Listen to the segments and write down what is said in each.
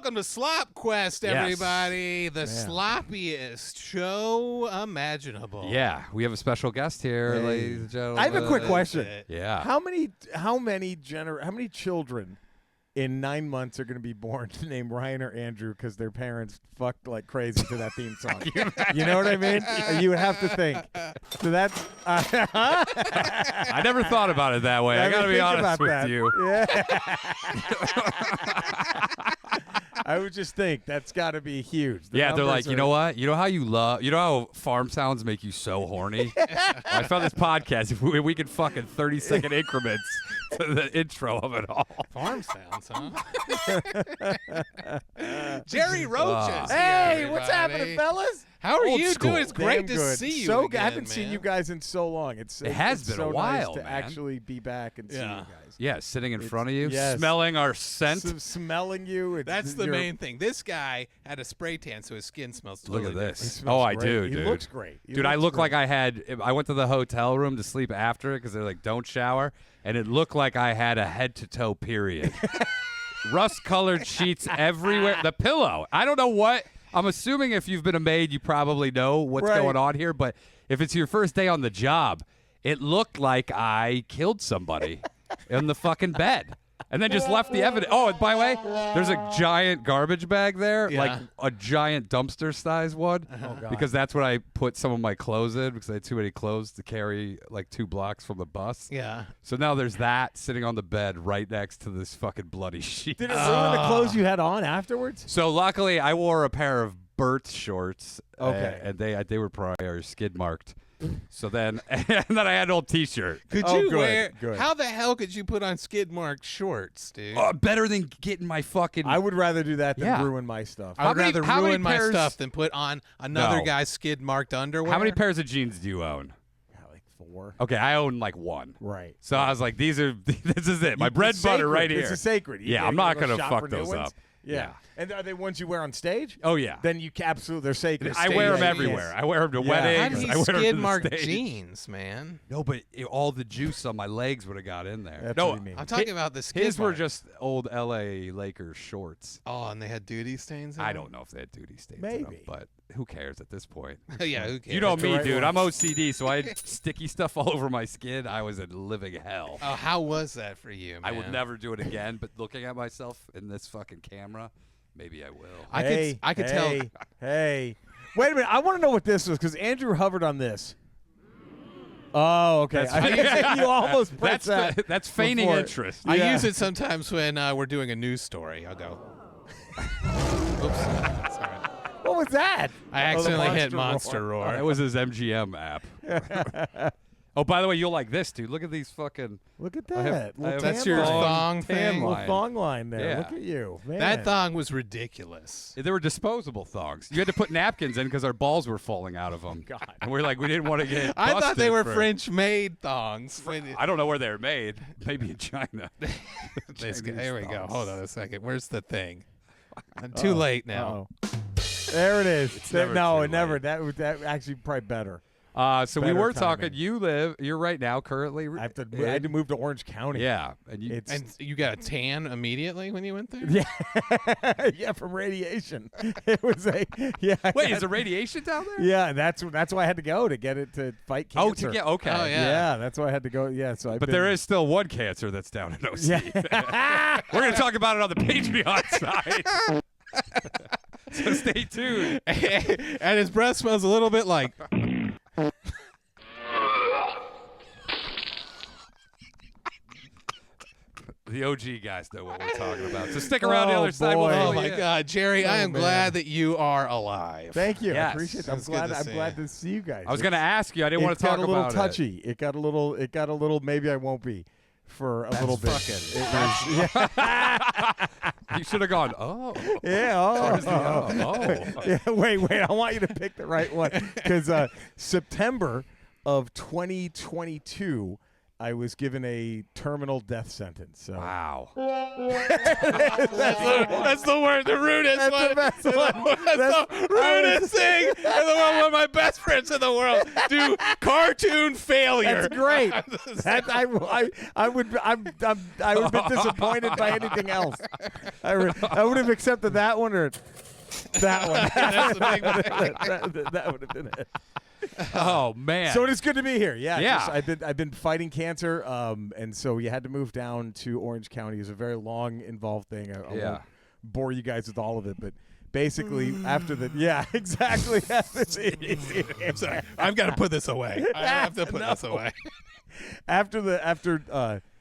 Welcome to Slop Quest, everybody. The sloppiest show imaginable. Yeah, we have a special guest here, ladies and gentlemen. I have a quick question. Yeah. How many children in 9 months are going to be born named Ryan or Andrew because their parents fucked like crazy to that theme song? You know what I mean? You would have to think. So that's. I never thought about it that way. I got to be honest with you. Yeah. I would just think that's got to be huge. They're like, you know what? You know how you know how farm sounds make you so horny? I found this podcast. If we could fucking 30-second increments to the intro of it all. Farm sounds, huh? Jerry Rocha. Hey, what's happening, fellas? How are you school. doing? It's great to good. see you. So again, I haven't seen you guys in so long. It has been so a while, nice to man. actually be back and see you guys. Yeah, sitting in front of you, yes. smelling our scent. Smelling you. That's the main thing. This guy had a spray tan, so his skin smells totally Look at this. different. smells I great. do, He dude. looks great. Dude, I look like I went to the hotel room to sleep after it because they're like, don't shower. And it looked like I had a head-to-toe period. Rust-colored sheets everywhere. The pillow. I don't know what. I'm assuming if you've been a maid, you probably know what's going on here. But if it's your first day on the job, it looked like I killed somebody in the fucking bed. And then just left the evidence. Oh, and by the way, there's a giant garbage bag there, like a giant dumpster-sized one, because that's what I put some of my clothes in because I had too many clothes to carry like 2 blocks from the bus. Yeah. So now there's that sitting on the bed right next to this fucking bloody sheet. Did it ruin the clothes you had on afterwards? So luckily, I wore a pair of Burt shorts. Okay. And they were probably skid marked. So then, and then I had an old T-shirt. Could Oh, you good, wear? good. How the hell could you put on skid marked shorts, dude? Better than getting my fucking. I would rather do that than Yeah. ruin my stuff. I would how rather many ruin my pairs- stuff than put on another No. guy's skid marked underwear. How many pairs of jeans do you own? Yeah, like 4. Okay, I own like 1. Right. So I was like, this is it. My bread and butter right here. It's a sacred. Yeah, I'm not gonna fuck those up. Yeah. And are they ones you wear on stage? Oh yeah. Then you absolutely, they're sacred. I wear them stage everywhere. jeans. I wear them to How weddings. did I he wear 'em to skid the marked stage. jeans, man? No, but all the juice on my legs would have got in there. That's no, what he means. I'm talking about the skid his were mark. just old L.A. Lakers shorts. Oh, and they had duty stains in I them? don't know if they had duty stains in them, Maybe. but who cares at this point? Yeah, who cares? You know That's the me, right dude. one. I'm OCD, so I had sticky stuff all over my skin. I was in living hell. Oh, how was that for you, man? I would never do it again, but looking at myself in this fucking camera, maybe I will. I could tell. Hey. Wait a minute. I want to know what this was because Andrew hovered on this. Oh, okay. You almost pressed that. That's feigning before. interest. I Yeah. use it sometimes when we're doing a news story. I'll go. Oops. Sorry. What was that? I accidentally hit Monster Roar. That was his MGM app. Oh, by the way, you'll like this, dude. Look at these fucking. Look at I have- that. I have That's tan your line. thong tan thing? Little line. thong line there. Yeah. Look at you. Man. That thong was ridiculous. They were disposable thongs. You had to put napkins in because our balls were falling out of them. God. And we're like, we didn't want to get. I thought they busted were for- French-made thongs. I don't know where they were made. Maybe in China. Here we go. thongs. Hold on a second. Where's the thing? Too late now. Uh-oh. There it is. never No, too it never. late. That actually probably better. So we Better were timing. talking. You're right now currently. I had to move to Orange County. Yeah, and you. It's And you got a tan immediately when you went there? yeah, yeah, from radiation. It was a Wait, is there radiation down there? Yeah, that's why I had to go to get it to fight cancer. Oh, to get okay. Oh, yeah. Yeah, that's why I had to go. Yeah, so But there is still one cancer that's down in OC. Yeah. We're going to talk about it on the Patreon side. So stay tuned. And his breath smells a little bit like. The OG guys know what we're talking about. So stick around the Oh, other side. boy. Oh We'll my God, Jerry! I am man. glad that you are alive. Thank you. Yes. I appreciate it. It's good to I'm see glad you. to see you guys. I was going to ask you. I didn't want to talk It got a little about touchy. It got a little. Maybe I won't be for a little bit. You should have gone, oh. Yeah. Oh. Yeah, wait. I want you to pick the right one because September of 2022, I was given a terminal death sentence. So. Wow. That's the word, the rudest That's one. the best one. That's the rudest thing in the world. One of my best friends in the world do cartoon failure. That's great. I would have been disappointed by anything else. I would have accepted that one or that one. That's the big one. that would have been it. Oh man. So it is good to be here. Yeah. Yeah. I've been fighting cancer, and so you had to move down to Orange County. It's a very long, involved thing. I won't bore you guys with all of it, but basically after the exactly. I'm sorry. I've got to put this away. I have to put this away. After the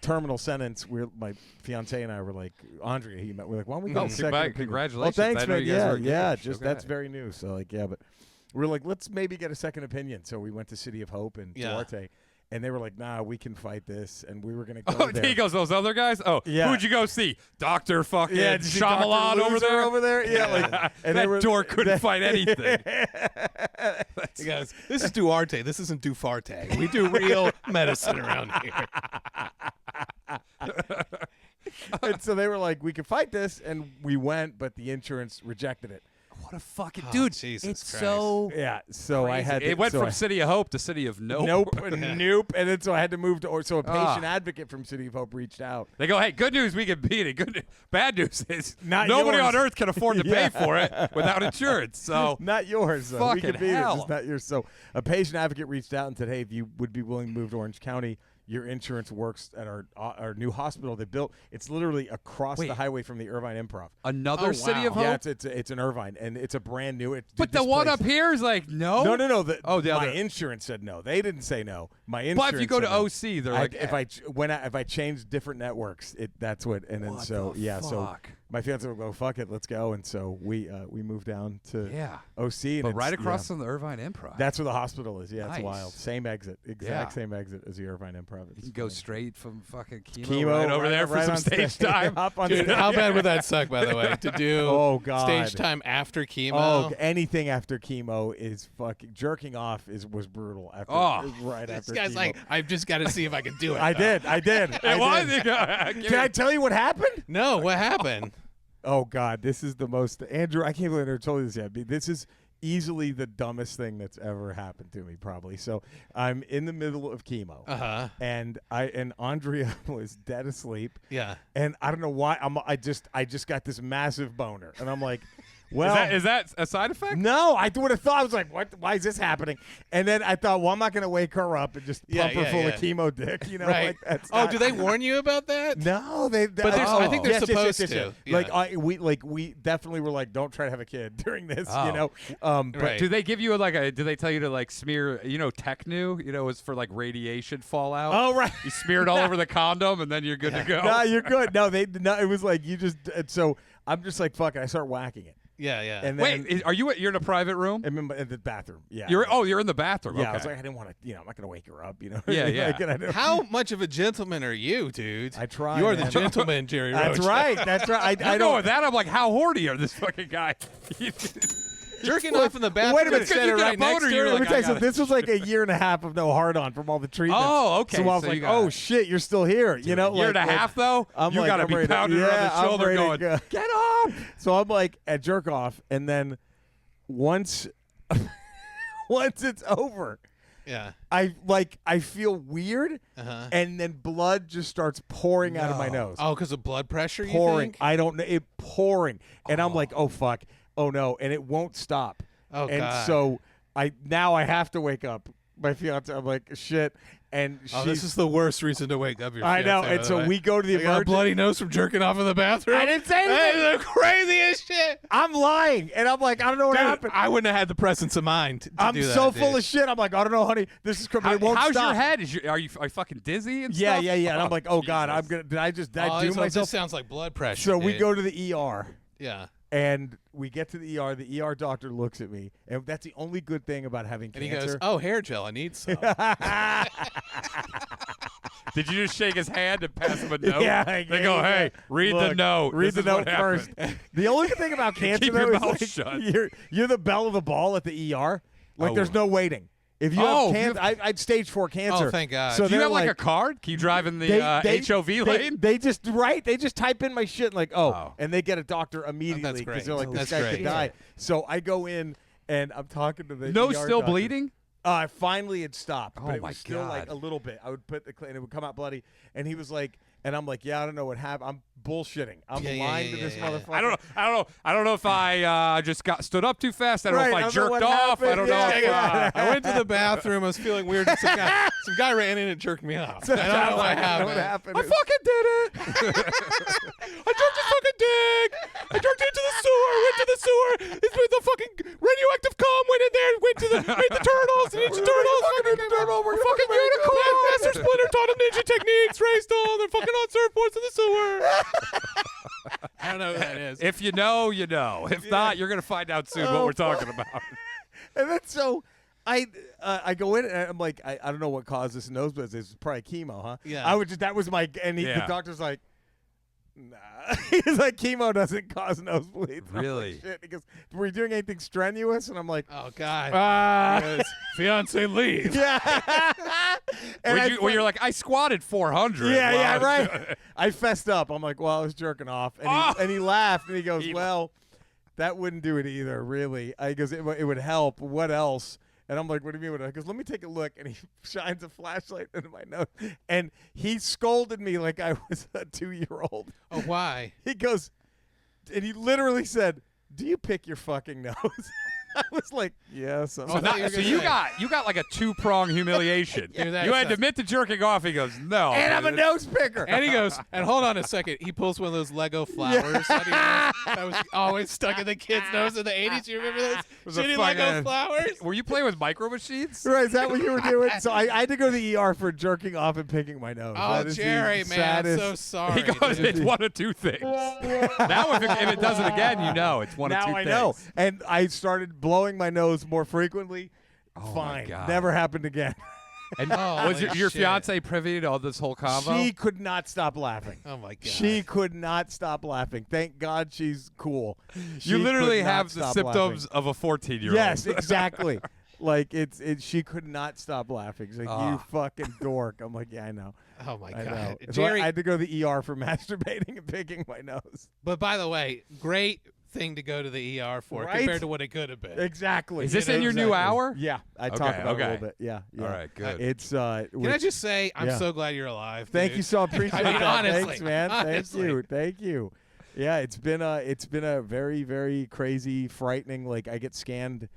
terminal sentence, my fiance and I were like, Andrea, we're like, why don't we go to second opinion? Congratulations. Well, thanks, I know man. you guys were Yeah. engaged. Just Okay. that's very new. So but we're like, let's maybe get a second opinion. So we went to City of Hope in Duarte, and they were like, nah, we can fight this, and we were gonna go there. He goes, those other guys? Oh, Yeah. who'd you go see? Dr. fucking Yeah, did you see Shyamalan Dr. over Loser there? over there? Yeah, like, and that door couldn't fight anything. He goes, this is Duarte. This isn't Dufarte. We do real medicine around here. And so they were like, we can fight this, and we went, but the insurance rejected it. What a fucking Dude, Jesus it's Christ. so Yeah, so Crazy. I had. It went so from I- City of Hope to City of Nope. Nope, nope, and then so I had to move to. So a patient advocate from City of Hope reached out. They go, hey, good news, we can beat it. Bad news is Not nobody yours. on earth can afford to pay for it without insurance. So Not yours, though. We Fucking could beat hell. it. It's not yours. So a patient advocate reached out and said, hey, if you would be willing to move to Orange County, your insurance works at our new hospital they built. It's literally across the highway from the Irvine Improv. another City of Hope? Yeah, it's an Irvine, and it's a brand new. But the one up here is like, no? No. the My other. insurance said no. They didn't say no. My insurance. But if you go said to no. OC, they're like, if I change different networks, that's what. And then What so the so fuck? my fiance would go, fuck it, let's go. And so we moved down to OC, and but right it's- across from the Irvine Improv. That's where the hospital is. Yeah, Nice. it's wild. Same exit, same exit as the Irvine Improv. You It's can go funny. straight from fucking Chemo right over there for right some on stage time. Hop on Dude, stage. how bad would that suck, by the way, to do Oh, God. stage time after chemo? Oh, anything after chemo is fucking jerking off was brutal. After right This after guy's chemo. like, I've just got to see if I can do it. I did. I did. Can I tell you what happened? No, what happened? Oh God, this is the most Andrew. I can't believe I never told you this yet. This is easily the dumbest thing that's ever happened to me, probably. So I'm in the middle of chemo, and Andrea was dead asleep. Yeah. And I don't know why I just got this massive boner, and I'm like, well, is that a side effect? no, I would have thought. I was like, what? Why is this happening? And then I thought, well, I'm not going to wake her up and just pump her full of chemo dick. You know, Right. like that's Oh, not- do they warn you about that? No, they. But I think they're yes, supposed yes. to. Like we definitely were like, don't try to have a kid during this. Oh. You know, but Right. Do they give you do they tell you to like smear, Technu, is for like radiation fallout? oh right. You smear it all over the condom and then you're good to go. No, you're good. No, it was like you just. So I'm just like, fuck it. I start whacking it. Yeah. And then, Wait, you're in a private room? I'm in the bathroom. Yeah. You're in the bathroom. Yeah, Okay. I was like, I didn't want to. I'm not gonna wake her up. Yeah, yeah. Like, and I don't- How much of a gentleman are you, dude? I try. You are the man. gentleman, Jerry Rocha. That's right. That's right. I I know don't. with that. I'm like, how horny are this fucking guy? Jerking off in the bathroom. Wait a minute. instead You of got a right next boner, to you're her. Let me like, tell you I something. This was like a year and a half of no hard on from all the treatments. Oh, okay. So I was So you like, got oh it. shit, you're still here. You know, Year and a like, half though. I'm You like, gotta I'm be ready to- pounding her on the I'm shoulder, ready to going, go. "Get up!" So I'm like at jerk off, and then once it's over, Yeah. I feel weird, and then blood just starts pouring out of my nose. Oh, because of blood pressure, you pouring. think? I don't know. It pouring, and I'm like, oh fuck, oh no, and it won't stop. Oh, and God. so I have to wake up my fiance. I'm like shit, and Oh, this is the worst reason to wake up your I know. fiancé, And by the so way. we go to the I got a emergency. bloody nose from jerking off in the bathroom. I didn't say That anything. is the craziest shit. I'm lying, and I'm like, I don't know what Dude, happened. I wouldn't have had the presence of mind to I'm do that, so dude. full of shit. I'm like, I don't know, honey. This is criminal. It won't How's stop. your head? Are you fucking dizzy and Yeah, stuff? yeah, yeah. And I'm like, oh God, Jesus. I'm gonna. Did I do this myself? sounds like blood pressure. So we dude. go to the ER. Yeah. And we get to the ER. The ER doctor looks at me, and that's the only good thing about having And he cancer. goes, "Oh, hair gel. I need some." Did you just shake his hand and pass him a note? Yeah, They go, hey, read the Look, note. Read This the is what note first. happened. The only good thing about cancer, Keep though, your is mouth like, shut. you're the bell of the ball at the ER. Like, Oh. there's no waiting. If you have cancer, I'd stage 4 cancer. Oh, thank God. So Do you they're have like a card? Can you drive in the HOV lane? They just type in my shit and like, and they get a doctor immediately because they're like, this guy could die. So I go in and I'm talking to the ER still doctor. bleeding? Finally it stopped, but it my was still like God. a little bit. I would put and it would come out bloody, and he was like, and I'm like, yeah, I don't know what happened. I'm bullshitting. I'm lying to this motherfucker. I don't know if I just stood up too fast. I don't know if I jerked off. I don't know. I went to the bathroom. I was feeling weird. And some guy ran in and jerked me off. I don't know what happened. I fucking did it. I jerked his fucking dick. I jerked into the sewer. Went to the sewer. It's with the fucking radioactive cum. Went in there. Went to the turtles. Ninja turtles. Fucking unicorn. Master Splinter taught him ninja techniques. Raced all. They're fucking on surfboards in the sewer. I don't know who that is. If you know, you know. If not, you're gonna find out soon what we're talking about. And then so I go in and I'm like, I don't know what caused this nosebleeds. It's probably chemo, huh? Yeah. That was my, and the doctor's like, nah. He's like, chemo doesn't cause nosebleeds. Really? Shit. He goes, were you doing anything strenuous? And I'm like, Oh God. Fiance leave. yeah. And You're like, I squatted 400. yeah, right. I fessed up. I'm like, well, I was jerking off, and he laughed and he goes, well, that wouldn't do it either, really. I goes, it would help. What else? And I'm like, what do you mean? He goes, let me take a look. And he shines a flashlight into my nose. And he scolded me like I was a 2-year-old. Oh, why? He goes, and he literally said, do you pick your fucking nose? I was like, yes. Oh, You got like a 2-prong humiliation. Yeah, that's you had to a- admit to jerking off. He goes, no. And I'm a nose picker. And he goes, and hold on a second. He pulls one of those Lego flowers that was always stuck in the kid's nose in the 80s. You remember those shitty Lego flowers? Were you playing with micro machines? Right, is that what you were doing? So I had to go to the ER for jerking off and picking my nose. Oh, That is the Jerry, man, I'm so saddest- sorry. He goes, dude. it's one of two things. Now, if it does it again, you know it's one of Now two I things. know. And I started blowing my nose more frequently. Oh, my Fine. God. Never happened again. And Holy was your shit. fiance privy to all this whole convo? She could not stop laughing. Oh my God. She could not stop laughing. Thank God she's cool. you She literally could not have the stop symptoms laughing. of a 14-year-old. Yes, exactly. Like she could not stop laughing. She's like, you fucking dork. I'm like, yeah, I know. Oh my I God. know. So Jerry, I had to go to the ER for masturbating and picking my nose. but by the way, great thing to go to the ER for Right? compared to what it could have been. Exactly. Is this You know, in your new Exactly. hour? Yeah, I talk Okay, about it a okay. little bit. Yeah, yeah. All right, good. It's Can I just say, I'm Yeah. so glad you're alive. Thank dude. you so appreciate I mean, that. honestly, Thanks, man. honestly. Thank you. Yeah, it's been a very, very crazy, frightening. Like I get scanned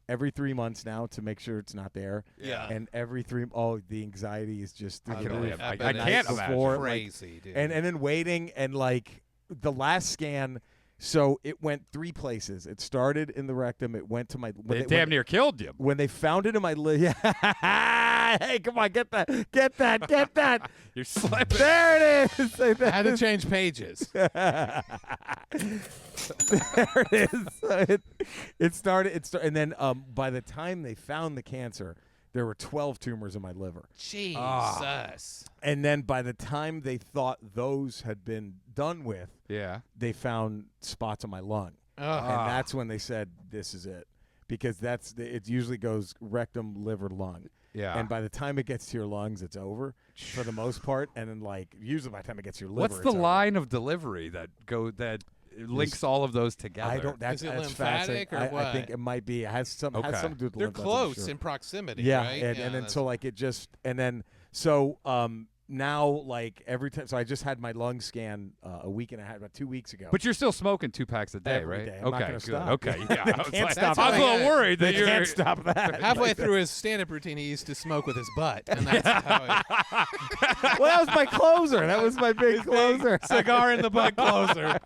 every 3 months now to make sure it's not there. Yeah. And every the anxiety is just through I the can roof. only- I I bet can't it's imagine. Before, like, crazy, dude. and then waiting and like the last scan. So it went 3 places. It started in the rectum. It went to my. They damn near killed you. When they found it in my hey, come on, get that. You're slipping. There it is. I had to change pages. There it is. So it started, and then by the time they found the cancer, there were 12 tumors in my liver. Jesus. And then by the time they thought those had been done with, Yeah. they found spots on my lung. Oh. And that's when they said, this is it. Because it usually goes rectum, liver, lung. Yeah. And by the time it gets to your lungs, it's over for the most part. And then usually by the time it gets to your liver, What's it's the over. line of delivery that links all of those together? I don't. That's Is it that's lymphatic fascinating. or I think what? it might be. It has something to do with the They're lymph nodes, I'm close sure. in proximity, Yeah, right? and then that's- so it just and then so now every time. So I just had my lung scan about 2 weeks ago. But you're still smoking 2 packs a day, Every right? day. I'm not Okay, gonna good. stop. Okay, yeah. I was, can't like, stop I was a that. little worried they that you're. can't stop that. halfway through his stand-up routine, he used to smoke with his butt, and that's how Well, that was my closer. That was my big closer. cigar in the butt closer.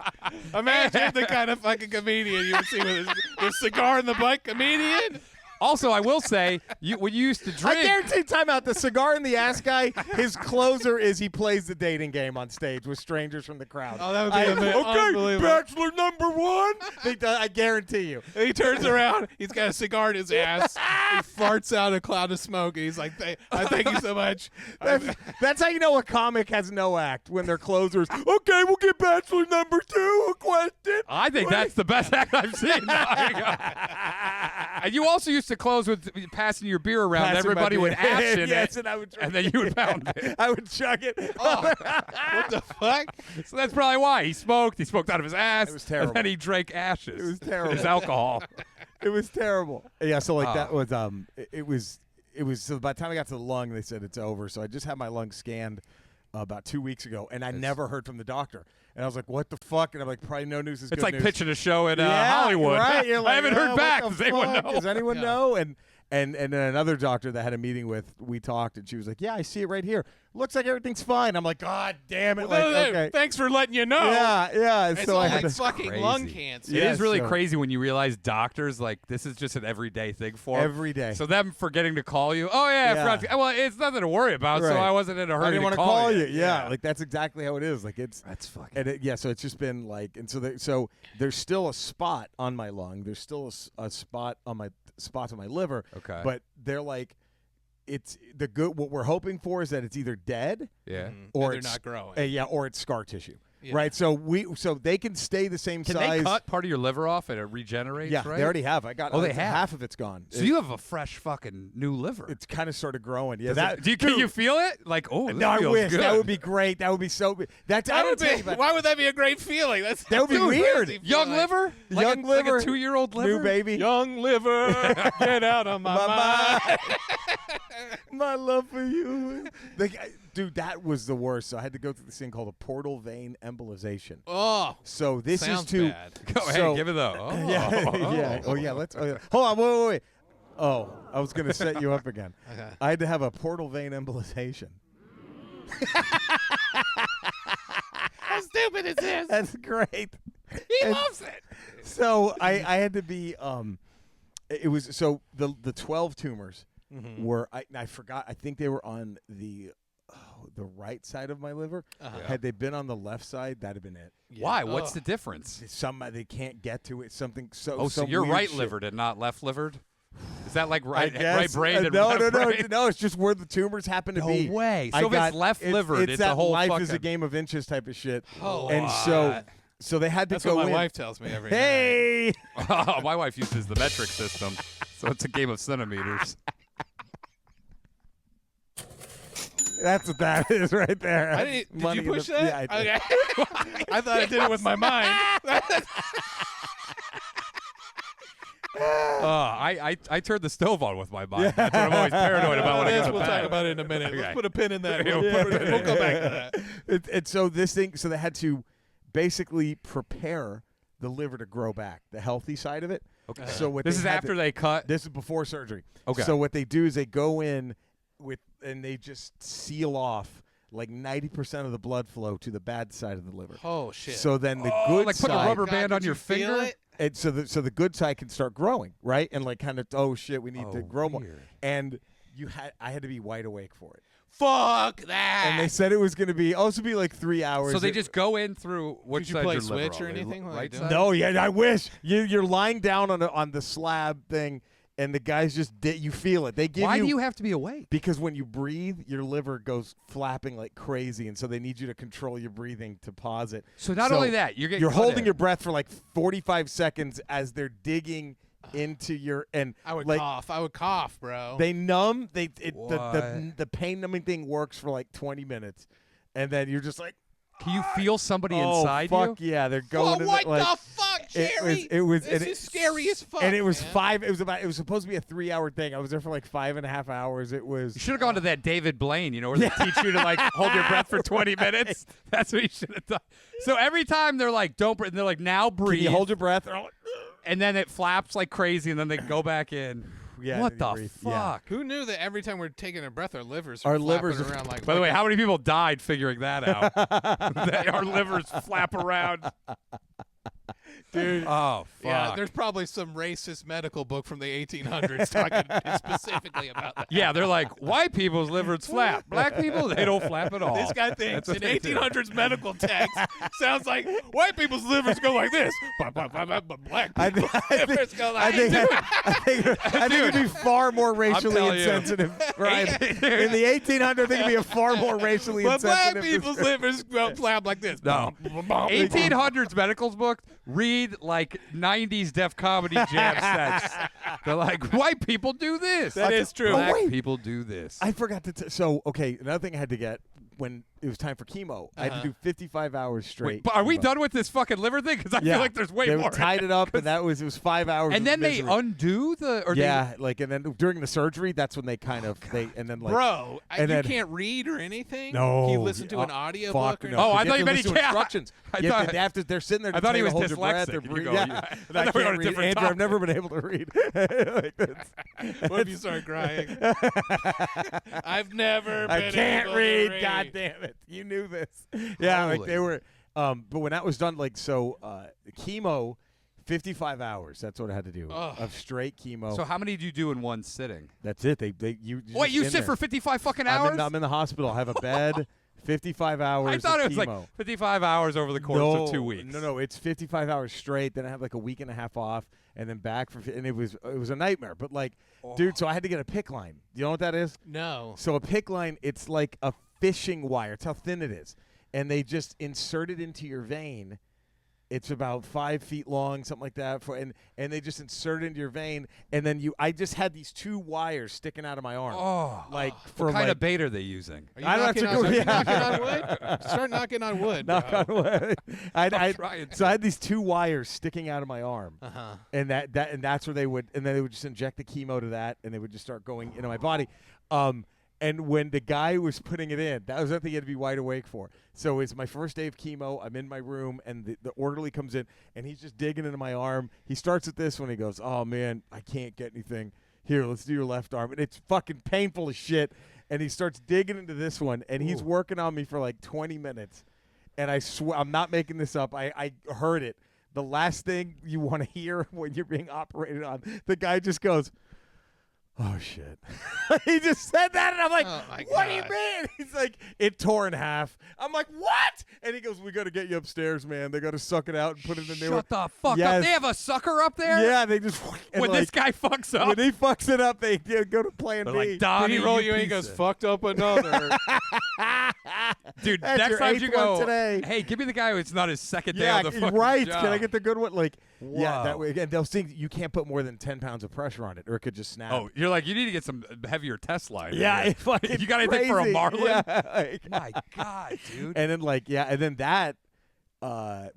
Imagine the kind of fucking comedian you would see with his cigar in the butt comedian. Also, I will say, when you used to I drink, guarantee, time out, the cigar in the ass guy, his closer is he plays the dating game on stage with strangers from the crowd. Oh, that would be okay, unbelievable. bachelor number 1. I guarantee you. And he turns around. He's got a cigar in his ass. He farts out a cloud of smoke, and he's like, "I thank you so much." That's how you know a comic has no act, when their closers, okay, we'll get bachelor number 2, a question. I think that's the best act I've seen. And you also used to close with passing your beer around. Passing my Everybody beer. would ash in Yes, it, and I would drink and then you would pound it. I would chug it. What the fuck? So that's probably why he smoked. He smoked out of his ass. It was terrible. And then he drank ashes. It was terrible. His alcohol. It was terrible. Yeah, so like that was it was so by the time I got to the lung, they said it's over. So I just had my lung scanned about 2 weeks ago, and I never heard from the doctor. And I was like, "What the fuck?" And I'm like, "Probably no news is It's good like news." pitching a show in Yeah, Hollywood. right? You're like, I haven't heard what back. the Does anyone fuck? know? Does anyone Yeah. know? And then another doctor that I had a meeting with, we talked, and she was like, "Yeah, I see it right here. Looks like everything's fine." I'm like, "God damn it!" Well, Like, okay. Thanks for letting you know. Yeah. It's So all I had like to. fucking lung Crazy. cancer. It Yeah, is really so- crazy when you realize doctors, like, this is just an everyday thing for them. Every day. So them forgetting to call you, oh, yeah, I Yeah. forgot to, well, it's nothing to worry about, so Right. I wasn't in a hurry I didn't want to call you. Yeah, like that's exactly how it is. Like it's that's fucking. and so it's just been like, and so there's still a spot on my lung. There's still a spot on my liver. Okay. But they're like, it's the good. What we're hoping for is that it's either dead, Yeah. or they're it's not growing. or it's scar tissue. Yeah. Right. So they can stay the same Can size. they cut part of your liver off and it regenerates, Yeah, right? they already have. I got. Oh, they have? half of it's gone. So you have a fresh fucking new liver. It's kind of started growing. Yeah. Does it- can you feel it? Like, oh, this No, I feels wish good. that would be great. That would be so. That's. I That don't would tell be, you about why would that be a great feeling? That's That would be too weird. crazy Young feeling. liver? Like Young a, liver. Like a 2-year-old liver? new baby. Young liver, get out of my mind. My love for you. Dude, that was the worst. So I had to go through this thing called a portal vein embolization. Oh, So this sounds is to bad. Go ahead, So- give it though. Oh. yeah. Oh yeah, let's hold on, wait. Oh, I was gonna set you up again. Okay. I had to have a portal vein embolization. How stupid is this? That's great. He And loves it. So I had to be it was so the 12 tumors Mm-hmm. were I forgot, I think they were on the right side of my liver. Uh-huh. Had they been on the left side, that'd have been it. Why? What's Ugh. the difference? They can't get to it. Something so. Oh, so some you're weird right shit. livered and not left livered? Is that like I right guess. brain and no, left brain? no. It's just where the tumors happen to No be. way. I So if got- it's left livered, it's that a whole life fucking... is a game of inches type of shit. Oh, and so they had to That's go what my in. wife tells me every night. Hey, Oh, my wife uses the metric system, so it's a game of centimeters. that's what that is right there. I didn't, did Money you in push the- that? Yeah, I did. Okay. I thought I did it with my mind. I turned the stove on with my mind. That's what I'm always paranoid about when I go to We'll bed. talk about it in a minute. Okay. Let's put a pin in that. Yeah, We'll go back to that. And so this thing, so they had to basically prepare the liver to grow back, the healthy side of it. Okay. So what This they is had after to- they cut. This is before surgery. Okay. So what they do is they go in and they just seal off like 90% of the blood flow to the bad side of the liver. Oh shit. So then the Oh, good like put a side, rubber God, band did on your you feel finger? it? and so the good side can start growing, right? And like kind of, oh shit, we need to grow more. weird. And I had to be wide awake for it. Fuck that. And they said it was going to be also be like 3 hours. So they It- just go in through which Did you side play your liver Switch or on? anything while Right you're side? doing No, yeah, I wish you're lying down on the slab thing, and the guys just you feel it. They give Why you do you have to be awake? because when you breathe, your liver goes flapping like crazy, and so they need you to control your breathing to pause it. So not only that, you're getting you're cut holding in. your breath for like 45 seconds as they're digging into your and I would like cough. I would cough, bro. they numb. The What? pain numbing thing works for like 20 minutes, and then you're just like, Can you feel somebody oh inside fuck you? yeah, they're Whoa, going. in what like, the fuck, Jerry? It was this and is scary as fuck. and it was man. It was supposed to be a 3-hour thing. I was there for like 5.5 hours. It was. You should have gone to that David Blaine, where they teach you to like hold your breath for 20 minutes. That's what you should have done. So every time they're like, don't breathe, and they're like, now Can breathe. you hold your breath? Or, and then it flaps like crazy, and then they go back in. Yeah, What then you the breathe. fuck? Yeah. Who knew that every time we're taking a breath, our livers Our are livers flapping are- around like. By the way, like how many people died figuring that out? That our livers flap around. Dude. Oh, fuck. Yeah, there's probably some racist medical book from the 1800s talking specifically about that. Yeah, they're like, white people's livers flap. Black people, they don't flap at all. This guy thinks That's in what they do. 1800s medical text sounds like white people's livers go like this, but black I people's think- livers go I like think, this. I think it'd be far more racially telling you. insensitive. Right? In the 1800s, I think it'd be a far more racially But black insensitive. people's livers go flap like this. No. 1800s medicals book, read read like 90s Def Comedy Jam sets. They're like, white people do this. That is true. Black wait. people do this. I forgot to. So okay, another thing I had to get when it was time for chemo, I had to do 55 hours straight. Wait, but are we chemo. done with this fucking liver thing? Because I feel like there's way they more. tied it up, and it was 5 hours. And of then misery. they undo the. Or yeah, like and then during the surgery, that's when they kind of and then like Bro, and you then- can't read or anything? no, Can you listen to an audio book? fuck Or no. Oh, I You thought have you to meant listen he to can't. instructions. I You have thought- to- after they're sitting there. I thought he was hold your breath dyslexic. or You breathe. go, Yeah, yeah. and I thought we were on a can't read. different Andrew, I've never been able to read. Like, What if you start crying? I've never been I can't able to read. read. God damn it! You knew this. Yeah, like Holy. they were. But when that was done, like chemo, 55 hours. That's what I had to do Ugh. of straight chemo. So how many do you do in one sitting? That's it. You Wait, you just sit in for there. 55 fucking hours? I'm in the hospital. I have a bed. 55 hours. I thought of it was chemo. like 55 hours over the course of 2 weeks. No, it's 55 hours straight. Then I have like a week and a half off, and then back for. And it was a nightmare. But like, dude, so I had to get a PICC line. You know what that is? No. So a PICC line, it's like a fishing wire. It's how thin it is, and they just insert it into your vein. It's about 5 feet long, something like that. And they just insert it into your vein, and then I just had these 2 wires sticking out of my arm. Oh, Like for what kind like, of bait are they using? Are you I don't have to knocking go- on, yeah. knocking on wood? Start knocking on wood. knock bro. on wood. I'm trying So I had these 2 wires sticking out of my arm. Uh-huh. And that's where then they would just inject the chemo to that, and they would just start going into my body. And when the guy was putting it in, that was something you had to be wide awake for. So it's my first day of chemo. I'm in my room, and the orderly comes in, and he's just digging into my arm. He starts at this one. He goes, "Oh man, I can't get anything. Here, let's do your left arm." And it's fucking painful as shit. And he starts digging into this one, and he's working on me for like 20 minutes. And I swear, I'm not making this up. I heard it. The last thing you want to hear when you're being operated on, the guy just goes, "Oh shit." He just said that, and I'm like, Oh, my "What do you God. mean?" He's like, "It tore in half." I'm like, "What?" And he goes, "We got to get you upstairs, man. They got to suck it out and put it in the new one." Shut the fuck Yes. up. They have a sucker up there? Yeah, they just and When like, this guy fucks up. when he fucks it up, they go to Plan They're B. like, Did Donnie, he roll you in? He piece goes, of-" fucked up another. Dude, That's next your time 8th you one go, today. hey, give me the guy who's not his second day Yeah, on the fucking right. job. Can I get the good one? Like, yeah, that Whoa. way. And they'll think you can't put more than 10 pounds of pressure on it, or it could just snap. Oh, you're like, you need to get some heavier test line. in yeah, here. it's fucking You got anything for a crazy. marlin? Yeah, like- My God, dude. and then and then that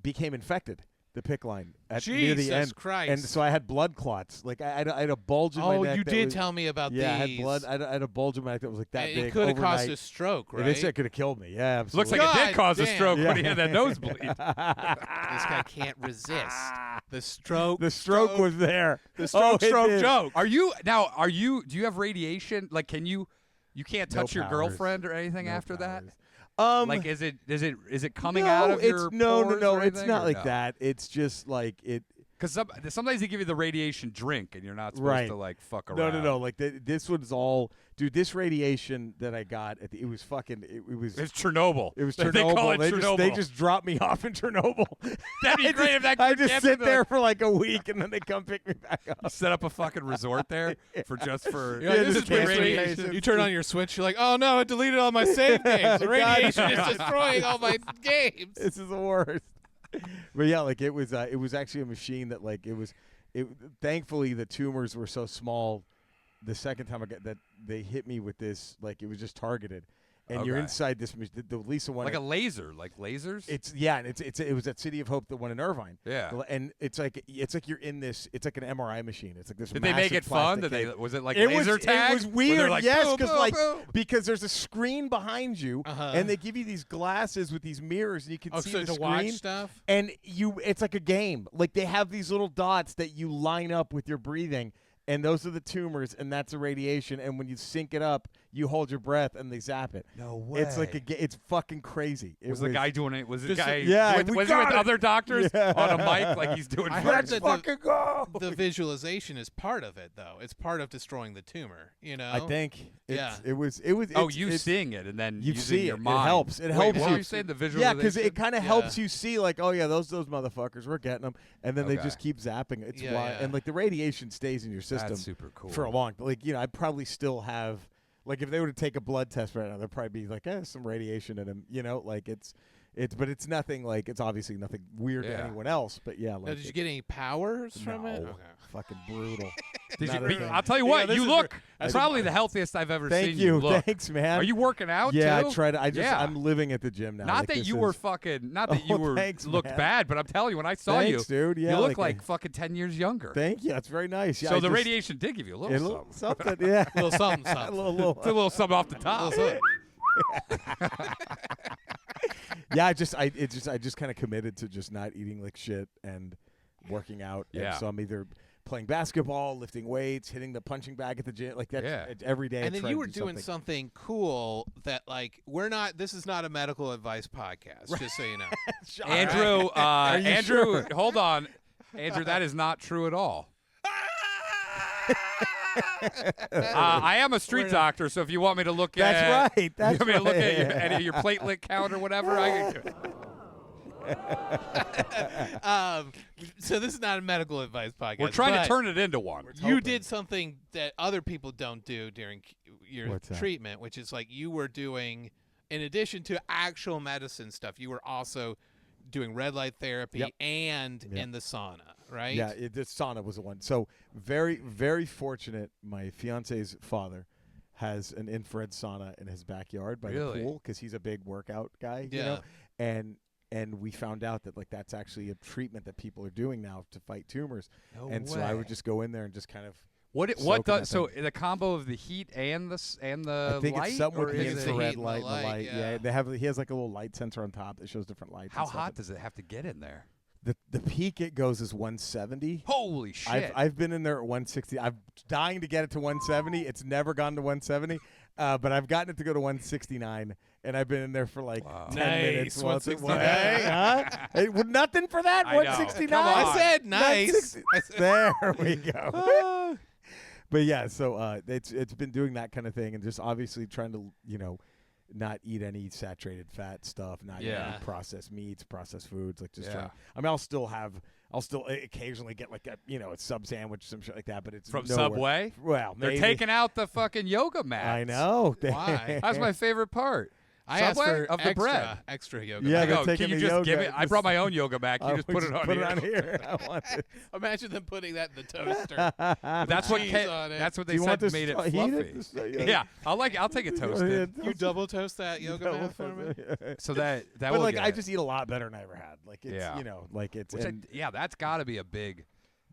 became infected. The PICC line at near the Jesus end, Christ. and so I had blood clots. Like I had a bulge in my Oh, neck. you that did was- tell me about Yeah, I had these. blood. I had a bulge in my neck that was like that And big. it could have caused overnight. a stroke, right? It could have killed me. Yeah, absolutely. Looks like it God did cause a damn. stroke when he Yeah. had that nosebleed. This guy can't resist. The stroke. the stroke was there. The Oh, stroke it stroke did. joke. Do you have radiation? Like, can you can't No touch your powers. girlfriend or anything No after that? powers. Like, is it coming no, out of your no, pores no. or It's anything, not or like no? that. It's just like it. Because sometimes they give you the radiation drink, and you're not supposed Right. to like fuck No, around. no. Like this was all, dude. This radiation that I got it was fucking. It was. It's Chernobyl. It was They Chernobyl. call it they Chernobyl. just dropped me off in Chernobyl. That'd be great if that I kid just kept sit me, there like- for like a week, and then they come pick me back You up. set up a fucking resort there for Yeah, this just is this is the cancer radiation. patients. You turn on your switch, you're like, oh no, it deleted all my save games. The God. radiation is destroying all my games. This is the worst. But yeah, like it was actually a machine that like it was. Thankfully, the tumors were so small. The second time I got that, they hit me with this. Like it was just targeted, and you're Okay. inside this. The Lisa one. Like a laser, like lasers. It was at City of Hope, the one in Irvine. Yeah. And it's like you're in this. It's like an MRI machine. It's like this. Did they make massive it fun? plastic cage. Was it like It laser was, tag? It was Where they're weird, like, yes, boom, because boom, boom. because there's a screen behind you, Uh-huh. and they give you these glasses with these mirrors, and you can Oh, see so the to screen. watch stuff? And it's like a game. Like they have these little dots that you line up with your breathing, and those are the tumors, and that's the radiation. And when you sync it up, you hold your breath, and they zap it. No way. It's like it's fucking crazy. It Was the guy doing it? Was the Just- guy? yeah, with, we was he with got it. other doctors Yeah. on a mic like he's doing? I fucking- heard that fucking go? the visualization is part of it, though. It's part of destroying the tumor. You know. I think. Yeah. It was. Oh, it's- you it's- seeing it and then You using see your it. mind. It helps. It Wait, helps what you. were you saying? The Yeah, visualization. because it kind of Yeah. helps you see, like, oh yeah, those motherfuckers, we're getting them, and then they Okay. just keep zapping. It's Yeah, wild, yeah. and like the radiation stays in your system That's super cool. for a long. Like I probably still have, like, if they were to take a blood test right now, there'd probably be like, some radiation in them. Like But it's nothing like it's obviously nothing weird to Yeah. anyone else. But yeah, Now, like did you get any powers from it? No. Okay. fucking brutal. Did Not you, a thing. I'll tell you Yeah, what, this you is look that's probably the healthiest I've ever Thank seen you. look. Thanks, man. Are you working out Yeah, too? I try to. Yeah. I'm living at the gym now. Not Like, that this you is- were fucking. Not that you Oh, were thanks, looked man. bad, but I'm telling you, when I saw Thanks, you, dude. Yeah, you look like like fucking 10 years younger. Thank you. That's very nice. Yeah, so I the just, radiation did give you a little something. something. Yeah, A little something, a something. little. It's a little something off the top. Yeah, I just kind of committed to just not eating like shit and working out. Yeah. And so I'm either playing basketball, lifting weights, hitting the punching bag at the gym, like that. Yeah. Every day. I And then try you to were do doing something cool that, like, we're not. This is not a medical advice podcast, just so you know. Andrew, you Andrew, sure? hold on. Andrew, that is not true at all. I am a street doctor, so if you want me to look That's at, right. That's you want me to look right. at any of your platelet count or whatever, I can do it. So this is not a medical advice podcast. We're trying but to turn it into one. You did something that other people don't do during your What's that? treatment, which is like you were doing, in addition to actual medicine stuff, you were also doing red light therapy Yep. and Yep. in the sauna, right? Yeah, the sauna was the one. So very, very fortunate. My fiance's father has an infrared sauna in his backyard by Really? the pool because he's a big workout guy. You Yeah. know? And we found out that like that's actually a treatment that people are doing now to fight tumors. No and so I would just go in there and just kind of. What soak what in does that so thing. the combo of the heat and the I think light, it's something or with the is it infrared heat and light the and the light, light. yeah. They have. He has like a little light sensor on top that shows different lights. how and stuff. hot does it have to get in there? The peak it goes is 170. Holy shit! I've been in there at 160. I'm dying to get it to 170. It's never gone to 170, but I've gotten it to go to 169, and I've been in there for like Wow. 10 Nice, minutes. Well, it's- 169. Hey, huh? Hey, well, nothing for that. I know. 169. Come on. I said nice. 160. There we go. But yeah, so it's been doing that kind of thing, and just obviously trying to not eat any saturated fat stuff, not Yeah. eat processed meats, processed foods, like just Yeah. trying. I mean, I'll still occasionally get like a sub sandwich, some shit like that, but it's From nowhere. Subway. Well, They're maybe. taking out the fucking yoga mats. I know. Why? That's my favorite part. I asked Subway for of the extra, bread. extra yoga. Yeah, I mat. they're go, taking can you the just yoga, give it? I just- brought my own yoga mat. Can you just put it on put here? it on here. I want it. Imagine them putting that in the toaster. That's what cheese on it. that's what Do they you want said this made it heated? fluffy. This- Yeah, I'll take it toasted. You double toast that yoga Double mat for me? toast. So that But will like, get I it. just eat a lot better than I ever had. Like it's Yeah. like it's Which and that's got to be a big.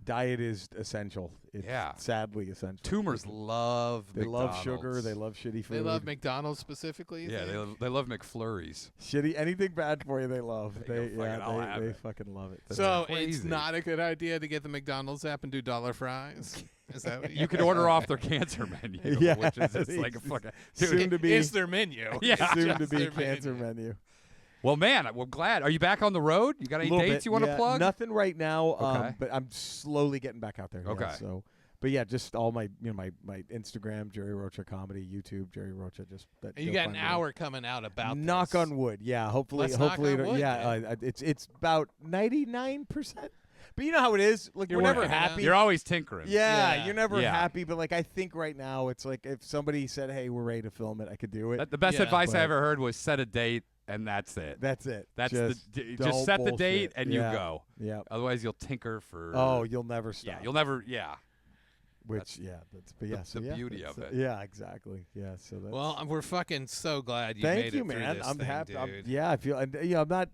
diet is essential. It's Yeah. sadly essential. Tumors love. They love sugar. McDonald's. They love shitty food. They love McDonald's specifically. you Yeah, think? they love McFlurries. shitty anything bad for you. They love. They go, "Fuck it, I'll have They it." fucking love it. So it's crazy. not a good idea to get the McDonald's app and do dollar fries. Is that what You can order off their cancer menu, Yeah, which is it's like a it's fucking. soon Dude, to be It's their menu. Yeah. It's soon just to be their cancer menu. menu. well, man, I'm glad. Are you back on the road? You got any Little dates bit, you want to yeah. plug? Nothing right now. Okay. But I'm slowly getting back out there. yeah, Okay. So, but yeah, just all my my Instagram, Jerry Rocha comedy, YouTube, Jerry Rocha. Just that. And you go got an find me. hour coming out about Knock this. on wood. Yeah. Hopefully. Let's knock hopefully. on wood, yeah. It's about 99%. But you know how it is. Like You're we're never working it out. happy. You're always tinkering. Yeah, Yeah. you're never Yeah. happy, but like I think right now it's like if somebody said, "Hey, we're ready to film it," I could do it. The best Yeah. advice I But- ever heard was set a date, and that's it. That's it. That's just, just don't set the date bullshit. and Yeah. you go. Yeah. Otherwise, you'll tinker for. Oh, you'll never stop. yeah, you'll never. Yeah. Which that's but yeah, so the yeah, beauty that's, of it. Yeah, exactly. Yeah, so that's. Well, we're fucking so glad you thank made you, it through man. this I'm thing, happy. dude. Yeah, I feel. And, I'm not.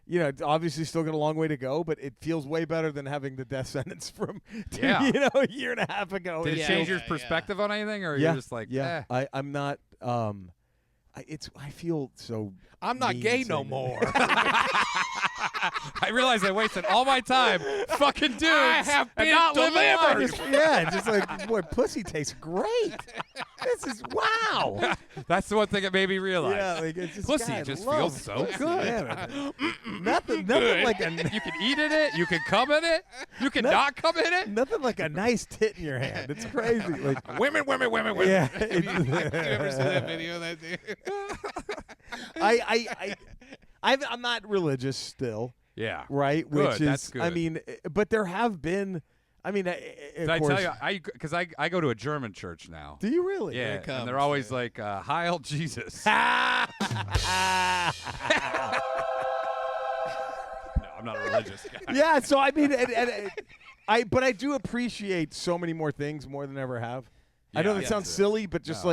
It's obviously still got a long way to go, but it feels way better than having the death sentence from Yeah. a year and a half ago. Did it Yeah, change yeah, your yeah. perspective on anything, or yeah, you're just like, yeah. eh. I'm not. I feel so. I'm not mean gay saying no that. more. I realized I wasted all my time fucking dudes I have and been not living delivered. life. Just like boy, pussy tastes great. This is wow. That's the one thing that made me realize. Yeah, like it's just Pussy God, just love feels so pussy. good. Yeah, nothing like a You can eat in it. You can come in it. You can No. not come in it. nothing like a nice tit in your hand. It's crazy. Like women. yeah, Have you ever seen that video of that dude? I'm not religious still, Yeah. right? Good, Which is, that's I good. mean, but there have been. I mean, of Did I course. tell you? Because I go to a German church now. Do you really? Yeah, it and they're comes, always yeah. like, "Heil Jesus." I'm not a religious guy. Yeah, so I mean, but I do appreciate so many more things more than I ever have. I know that sounds silly, but just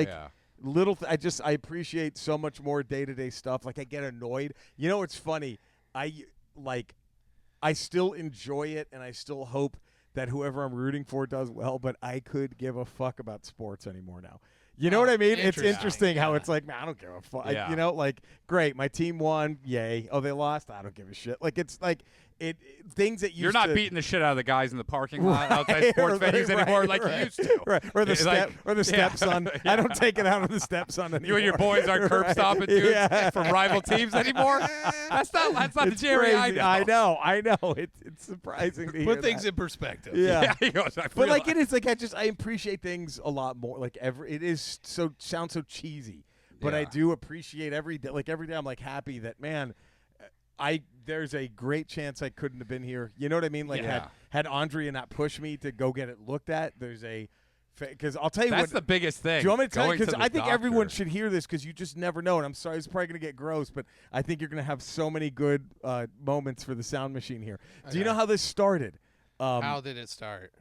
little. I appreciate so much more day-to-day stuff. Like I get annoyed. You know, it's funny. I still enjoy it, and I still hope that whoever I'm rooting for does well. But I could give a fuck about sports anymore now. You know what I mean? It's interesting how it's like, man, I don't give a fuck. Yeah. You know, like, great, my team won, yay. Oh, they lost? I don't give a shit. Like, it's like things that you're not beating the shit out of the guys in the parking lot outside sports venues anymore like you used to. Right. Or the stepson. I don't take it out of the stepson anymore. You and your boys aren't curb stomping dudes from rival teams anymore. That's not the Jerry I know. I know. It's surprising to hear Put things in perspective. Yeah. He goes, But like it is like I appreciate things a lot more. Like it is sounds so cheesy, but I do appreciate every day. Like every day, I'm like happy that man. There's a great chance I couldn't have been here. You know what I mean? Like had Andrea not pushed me to go get it looked at, there's a because I'll tell you that's the biggest thing. Do you want me to tell you? Because I think doctor. everyone should hear this because you just never know. And I'm sorry, it's probably going to get gross, but I think you're going to have so many good moments for the sound machine here. Do you know how this started? How did it start?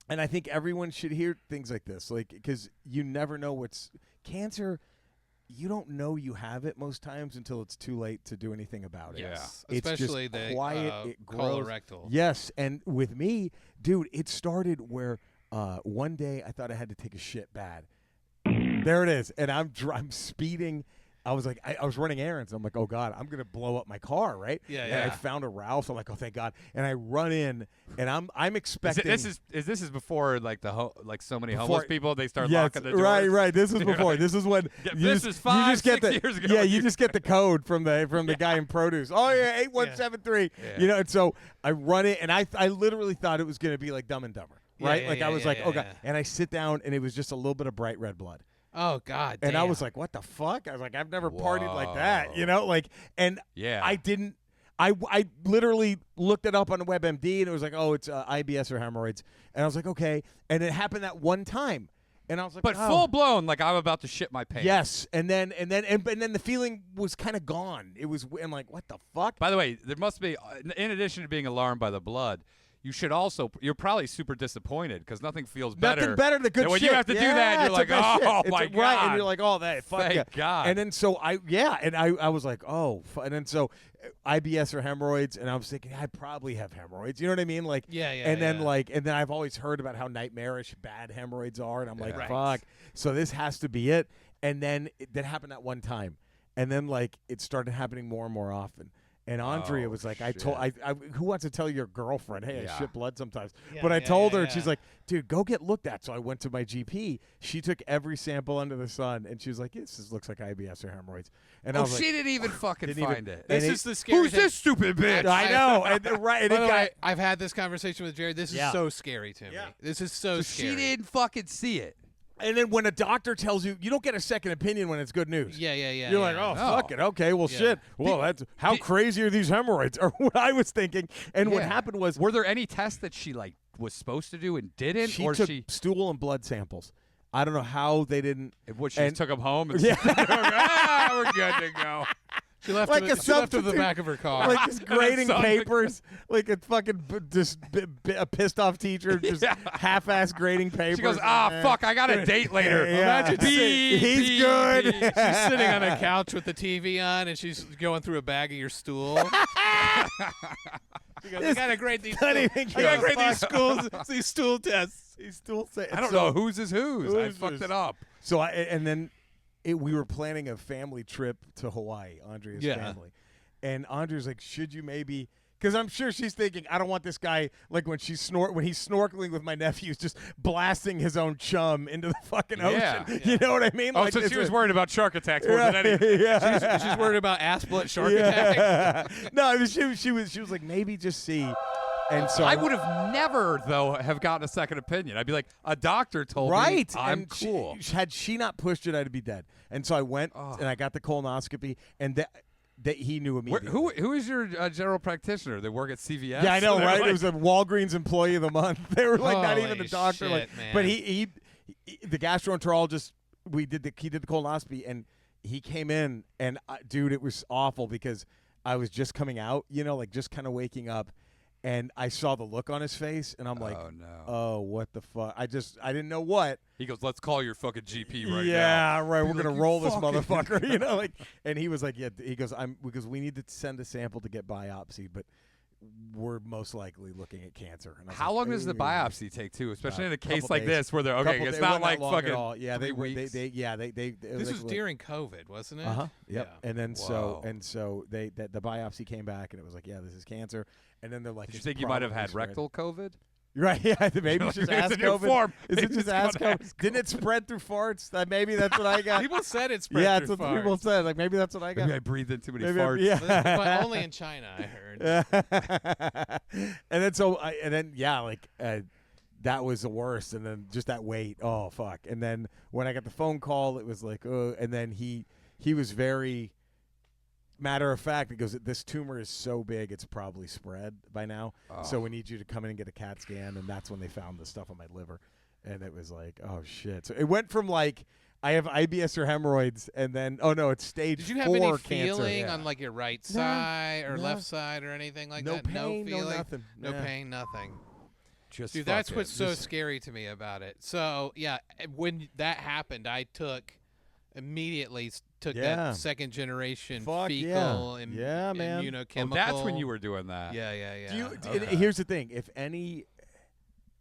And I think everyone should hear things like this, like because you never know what's cancer. You don't know you have it most times until it's too late to do anything about it. Yes, it's especially just the quiet. It grows. colorectal. Yes, and with me, dude, it started where one day I thought I had to take a shit bad. There it is, and I'm speeding. I was like, I was running errands. I'm like, oh God, I'm gonna blow up my car, right? Yeah, and I found a Ralph's. I'm like, oh thank God. And I run in, and I'm expecting. This is before like so many homeless people they start locking the doors. Right. This was before. This is when this is 6 years ago. Yeah, you just get the code from the guy in produce. Oh yeah, 8173. You know, and so I run it, and I literally thought it was gonna be like Dumb and Dumber, right? I was like, oh God, and I sit down, and it was just a little bit of bright red blood. Oh God! And damn. I was like, "What the fuck?" I was like, "I've never partied like that," you know. Like, and I didn't. I literally looked it up on the WebMD, and it was like, "Oh, it's IBS or hemorrhoids." And I was like, "Okay." And it happened that one time, and I was like, "But full blown, like I'm about to shit my pants." Yes, and then the feeling was kind of gone. It was. I'm like, "What the fuck?" By the way, there must be, in addition to being alarmed by the blood. You should also. You're probably super disappointed because nothing feels better. Nothing better than good when shit. you have to do that, you're like, oh my God. Right, and you're like, oh, that fuck Thank yeah. God. And then so I was like, oh, and then so IBS or hemorrhoids, and I was thinking I probably have hemorrhoids. You know what I mean? Like, And then and then I've always heard about how nightmarish bad hemorrhoids are, and I'm like, fuck. So this has to be it. And then that happened at one time, and then like it started happening more and more often. And Andrea was like, shit. who wants to tell your girlfriend, hey, I shit blood sometimes? Yeah, but I told her, and she's like, dude, go get looked at. So I went to my GP. She took every sample under the sun, and she was like, this looks like IBS or hemorrhoids. And I was she like, didn't even fucking find it. This is the scary Who's thing. this stupid bitch? I know. And, right. And By the way, I've had this conversation with Jerry. This is so scary to me. Yeah. This is so scary. She didn't fucking see it. And then when a doctor tells you, you don't get a second opinion when it's good news. Yeah. You're like, oh, fuck it. Okay, well, shit. Well, that's how crazy are these hemorrhoids? Or what I was thinking. And what happened was, were there any tests that she like was supposed to do and didn't? She or took stool and blood samples. I don't know how they didn't. What, she just took them home? And we're good to go. She left like to the back of her car. Like just grading papers, like a fucking a pissed off teacher, just half-ass grading papers. She goes, fuck, I got a date later. Imagine he's good. She's sitting on a couch with the TV on, and she's going through a bag of your stool. She goes, I gotta grade these. I gotta grade these stool tests. These stool tests. I don't know whose is whose. I fucked it up. So and then. We were planning a family trip to Hawaii, Andrea's family. And Andrea's like, should you maybe – because I'm sure she's thinking, I don't want this guy, like when he's snorkeling with my nephews, just blasting his own chum into the fucking ocean. Yeah. You know what I mean? Oh, like, so she was worried about shark attacks more than anything. She's worried about ass-split shark attack. No, I mean, she was like, maybe just see. And so I would have never, though, have gotten a second opinion. I'd be like, a doctor told me I'm cool. Had she not pushed it, I'd be dead. And so I went and I got the colonoscopy, and that he knew immediately. Who is your general practitioner? They work at CVS? Yeah, I know, right? Like, it was a Walgreens Employee of the Month. They were like not even the doctor. Shit, man. But he the gastroenterologist, he did the colonoscopy, and he came in, and dude, it was awful because I was just coming out, like just kind of waking up, and I saw the look on his face, and I'm like, oh no, oh, what the fuck? I didn't know what. He goes, let's call your fucking GP right now. Yeah, right. We're Be gonna like, roll "You this fucking-" motherfucker, and he was like, yeah. He goes, because we need to send a sample to get biopsied, but we're most likely looking at cancer. And I was How like, long does the "Ooh." biopsy take too? Especially in a case couple like days. this where they're okay. Couple It's days. not It like wasn't long at fucking all. Yeah, 3 they weeks. This was during COVID, wasn't it? Yep. Yeah. And then Whoa. so the biopsy came back, and it was like, yeah, this is cancer. And then they're like, Did you "It's think you might have probably had spread." rectal COVID? Right, yeah, maybe it's just It's ass a new COVID. form. Is Maybe it just it's ass called COVID? ass Didn't it spread through farts? Maybe that's what I got. People said it spread Yeah, through that's what people farts. said. Like, maybe that's what I got. Maybe I breathed in too many Maybe farts. yeah. But only in China, I heard. And then that was the worst. And then just that wait. Oh fuck. And then when I got the phone call, it was like, and then he was very matter of fact. He goes, this tumor is so big, it's probably spread by now. So we need you to come in and get a CAT scan. And that's when they found the stuff on my liver. And it was like, oh shit. So it went from like, I have IBS or hemorrhoids, and then it's stage 4 Did you have any cancer. feeling on like your right side or no. left side or anything like No that? pain, no feeling, nothing. no Yeah. pain, nothing. Just Dude, that's fuck what's it. so Just- scary to me about it. So yeah, when that happened, I immediately took Yeah. that second generation Fuck fecal yeah. and Yeah, man. immunochemical. Oh, that's when you were doing that. Yeah. Do you, Okay. Here's the thing: if any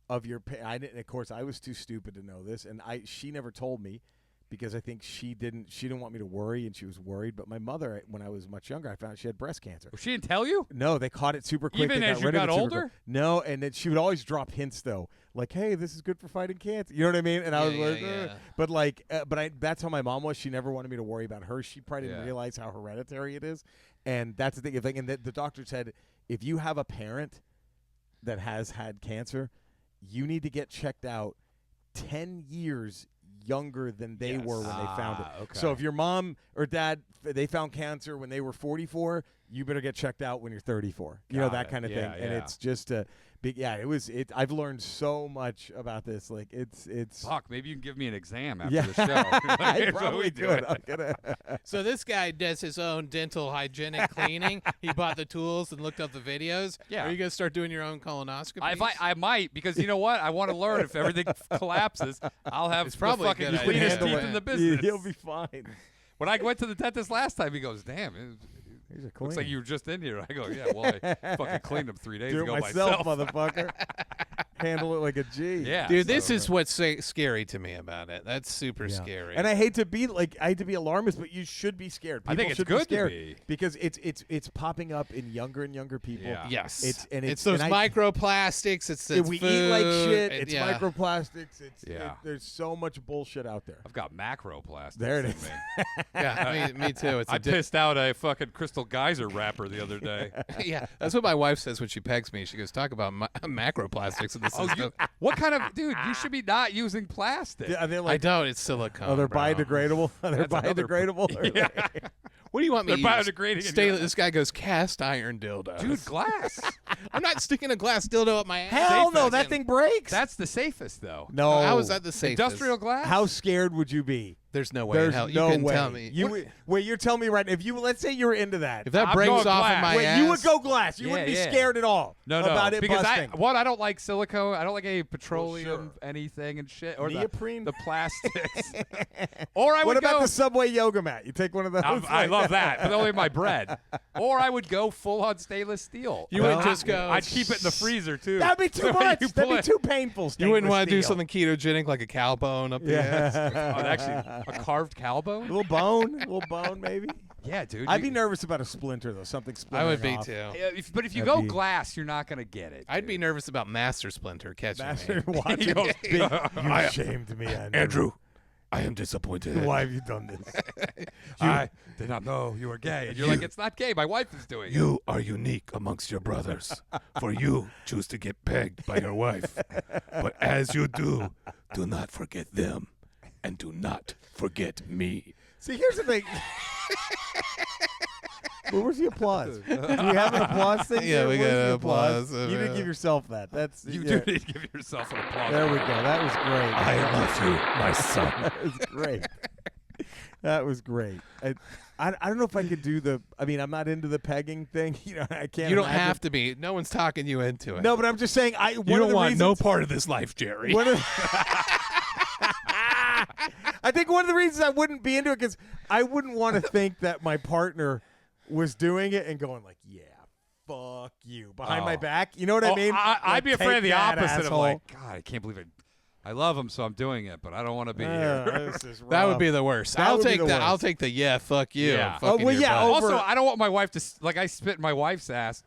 of your, I didn't. Of course, I was too stupid to know this, and she never told me because I think she didn't want me to worry, and she was worried. But my mother, when I was much younger, I found she had breast cancer. She didn't tell you? No, they caught it super quick. Even they as got you rid of got it super older? quick. No, and then she would always drop hints though, like, "Hey, this is good for fighting cancer." You know what I mean? And I was Yeah, like, yeah. but that's how my mom was. She never wanted me to worry about her. She probably didn't Yeah. realize how hereditary it is, and that's the thing. And the doctor said, if you have a parent that has had cancer, you need to get checked out 10 years younger than they Yes. were when they found it. Okay. So if your mom or dad, they found cancer when they were 44, you better get checked out when you're 34. You know, Got that it. kind of Yeah, thing. And yeah. it's just a big, I've learned so much about this. Like it's Fuck, maybe you can give me an exam after Yeah. the show. Like, I here's what probably we do. could. I'm gonna. So this guy does his own dental hygienic cleaning. He bought the tools and looked up the videos. Yeah. Are you gonna start doing your own colonoscopy? I might, because you know what? I want to learn if everything collapses. I'll have It's probably the a fucking good cleanest idea. teeth in the You- business. You'll be fine. When I went to the dentist last time, he goes, "Damn, it Here's a looks clean. like you were just in here." I go, "Yeah, well, I fucking cleaned them 3 days Do it ago myself, motherfucker. Handle it like a G. Yeah, Dude, so- this is what's scary to me about it. That's super Yeah. scary. And I hate to be alarmist, but you should be scared. I People think it's should good to be scared be. because it's popping up in younger and younger people. Yeah. yes, It's those and I- microplastics. It's we food, eat like shit. It's yeah. microplastics. Yeah. There's so much bullshit out there. I've got macroplastics. There it in is. me. Yeah, me too. It's I pissed out a fucking Crystal Geyser wrapper the other day. yeah, that's what my wife says when she pegs me. She goes, "Talk about macroplastics in the Oh, system." what kind of dude? You should be not using plastic. Are they I like? don't. It's silicone. Oh, they're bro. biodegradable. They're That's another biodegradable. Yeah. What do you want me They're to use? biodegrading in Stainless. your- This guy goes cast iron dildo. Dude, glass. I'm not sticking a glass dildo up my ass. Hell no, Safest. that thing breaks. That's the safest though. no. How is that the safest? Industrial glass. How scared would you be? There's no way. There's in hell. no you can way. tell me. Wait, you're telling me right now, if you let's say you were into that. if that I'm breaks going off glass. of my Wait, ass, you would go glass. You Yeah, wouldn't be yeah. scared at all No, about it because busting. I don't like silicone. I don't like any petroleum, sure. anything and shit, or Neoprene? the plastics. Or I What would about go. the Subway yoga mat? You take one of those. I love that, but only my bread. Or I would go full on stainless steel. You would just go- I'd keep it in the freezer too. That'd be too So much. you That'd pull be it- too painful. you wouldn't want to do steel. something ketogenic like a cow bone up the ass. Yeah. Oh, actually, a carved cow bone. a little bone, maybe. Yeah, dude. I'd be nervous about a splinter though. Something I splintering would be off. too. But if you That'd go be- glass, you're not gonna get it. I'd be nervous about Master Splinter catching Master, me. watch He it. goes, Big, you shamed me, Andrew. I am disappointed. Why have you done this? I did not know you were gay. And you're like, it's not gay. My wife is doing it. You are unique amongst your brothers, for you choose to get pegged by your wife. But as you do not forget them, and do not forget me. See, here's the thing. Well, where's the applause? Do we have an applause thing? Yeah, here? we Where's got the an applause. You didn't give yourself that. That's You yeah. do need to give yourself an applause. There we go. That was great. I love you, my son. That was great. That was great. I don't know if I could do the. I mean, I'm not into the pegging thing. You know, I can't. You don't imagine. have to be. No one's talking you into it. No, but I'm just saying. You don't want no part of this life, Jerry. I think one of the reasons I wouldn't be into it because I wouldn't want to think that my partner was doing it and going like, "Yeah, fuck you" behind my back. You know what I mean? I'd be Like, afraid of the take that, opposite asshole. of like, God, I can't believe it. I love him, so I'm doing it, but I don't want to be Yeah, here. this is That would rough. be the worst. That I'll would be take the the. worst. I'll take the. Yeah, fuck you. Yeah. Fuck well, your yeah, butt. over- Also, I don't want my wife to like I spit in my wife's ass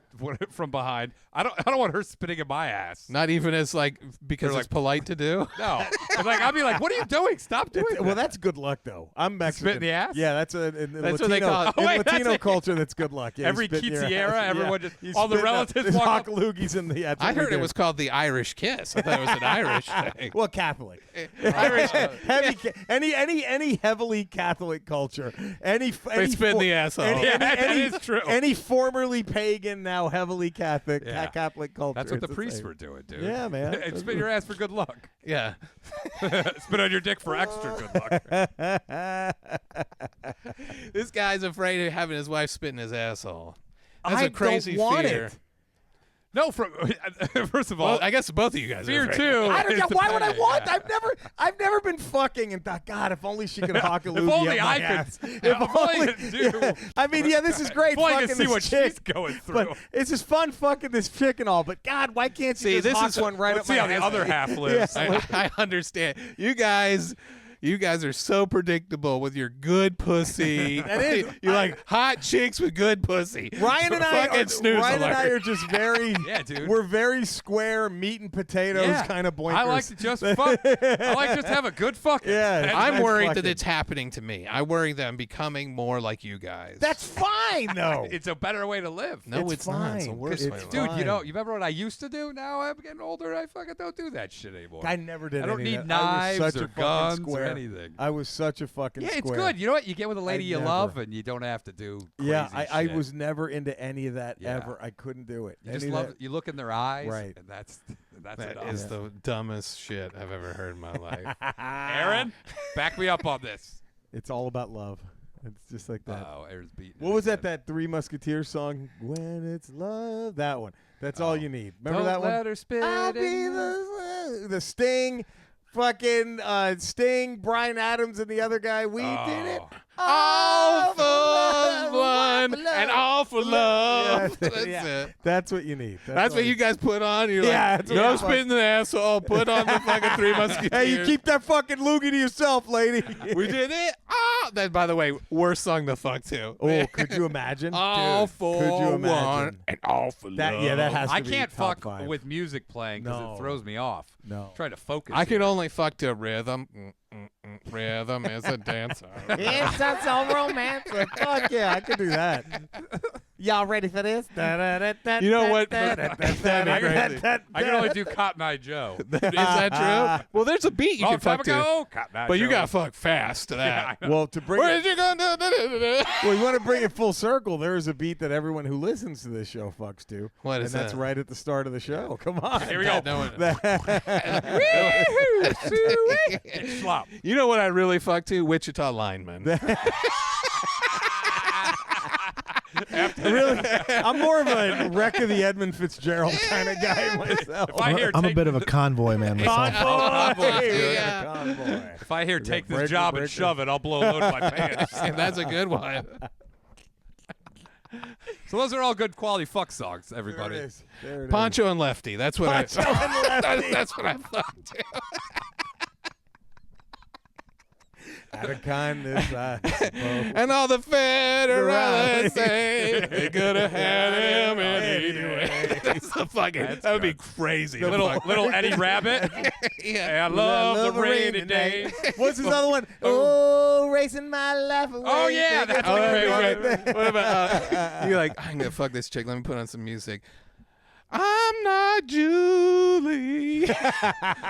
from behind. I don't want her spitting in my ass. Not even as like because They're it's like- polite to do. No, and like I'll be like, "What are you doing? Stop doing that." Well, that's good luck, though. I'm Mexican. Spit in the ass? Yeah, that's in That's Latino, what they call it. in Oh, wait, Latino that's it. culture. That's good luck. Yeah, you Every spit in your quinceañera, ass. everyone Yeah. just- You all the spit in relatives there's walk up. hawk loogies in the. That's I what we heard it do. was called the Irish kiss. I thought it was an Irish thing. Well, Catholic. Irish. Heavy, any heavily Catholic culture, any spit in the asshole. Yeah, that is true. Any formerly pagan, now heavily Catholic, Yeah. Catholic culture. That's what the it's priests same. were doing, dude. Yeah, man. And spit in your ass for good luck. Yeah. Spit on your dick for extra good luck. This guy's afraid of having his wife spit in his asshole. That's I a crazy don't want fear. it. No, first of all, Well, I guess both of you guys fear are afraid. too. I don't is know. the Why would I thing, want? yeah. I've never been fucking and thought, God, if only she could hawk a If loogie only up my I could- ass. if only I could do- I mean, yeah, this is great. If only I fucking could see this what chick, she's going through. But it's just fun fucking this chick and all. But God, why can't See, you just this hawk is- one right Let's up see my how the ass? other half lives. Yeah. I understand. You guys are so predictable with your good pussy. That is- you like hot chicks with good pussy. Ryan and I, Fucking snooze Ryan and I alert. are just very, Yeah, dude. We're very square meat and potatoes Yeah. kind of boinkers. I like to just fuck. I like just have a good fucking. Yeah. And I'm nice worried that fucking- it's happening to me. I worry that I'm becoming more like you guys. That's fine though. it's a better way to live. no, it's not. It's the fine. worst It's way. to live. Dude, fine. you remember what I used to do? Now I'm getting older. I fucking don't do that shit anymore. I never did. I don't any need of that. I was knives such or a fucking guns or square. anything. I was such a fucking Yeah, it's square. good. You know what? You get with a lady you never. love, and you don't have to do. Crazy Yeah, I shit. was never into any of that Yeah. ever. I couldn't do it. You just Any of love. that- You look in their eyes, Right. And that's That enough. is the dumbest shit I've ever heard in my life. Aaron, back me up on this. It's all about love. It's just like that. Oh, Aaron's beating. What it was that? again. That Three Musketeers song? When it's love. That one. That's all you need. Remember Don't that one? let her spit I'll in be the Sting, fucking Sting, Brian Adams, and the other guy. We did it. All for love, one and all for love. Yeah, That's yeah. it. That's what you need. That's all what you guys put on. You're Yeah, like, that's what no you spitting in the asshole. Put on the fucking Three Musketeers. Hey, you keep that fucking loogie to yourself, lady. We did it. Ah, that by the way, worst song to fuck to. Oh, could you imagine? All Dude, for could you one imagine? and all for That, love. yeah, that has to I be can't top fuck 5. with music playing because No. it throws me off. No. I'm trying to focus. I can here. only fuck to rhythm. Rhythm is a dancer. It's not so romantic. Fuck yeah, I could do that. Y'all ready for this? You know what? That'd be crazy. I can only do Cotton Eye Joe. Is that true? Well, there's a beat you Long can time fuck to. ago, Cotton Eye But you Joe. gotta fuck fast to Yeah, that. I know. Well, to bring Where it, did you go? well, you want to bring it full circle. There is a beat that everyone who listens to this show fucks to. What is and that's that? right at the start of the show. Come on. Here we go. No one- It's Slop. You know what I really fuck to? Wichita lineman. Really, I'm more of a wreck of the Edmund Fitzgerald kind of guy myself. If I hear I'm a take, bit of a convoy man myself. Convoy. Yeah. Convoy. if I hear take this breaker, job breaker. and shove it, I'll blow a load of my pants. That's a good one. So those are all good quality fuck songs, There everybody. it is. There it is. Poncho and Lefty. That's what Poncho and Lefty. That's what I fuck to. Out of kindness, I suppose. And all the federales say they could have had him anyway. That's the fucking. That would be crazy. to fuck. Little Eddie Rabbit. Yeah. I love the rainy days. What's his other one? Oh, racing my life away. Oh, yeah, that's Oh, what wait, it wait, is. wait. What about you're like, I'm gonna fuck this chick. Let me put on some music. I'm not Julie.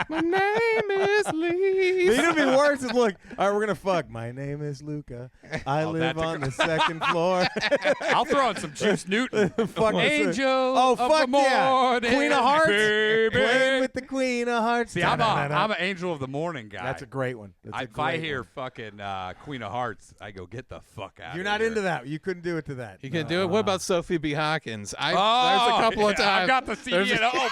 My name is Lisa. It'd be worse. Is look, all right, we're gonna fuck. My name is Luca. I live on the second floor. I'll throw on some Juice Newton. Fuck Angel of the yeah. morning, Queen of Hearts. baby. Playing with the Queen of Hearts. See, I'm an Angel of the Morning guy. That's a great one. That's a If I great hear one. fucking Queen of Hearts, I go, get the fuck out. You're not into that. You couldn't do it to that. You can do it. What about Sophie B. Hawkins? There's a Oh, couple of yeah, times. I got the CD at home.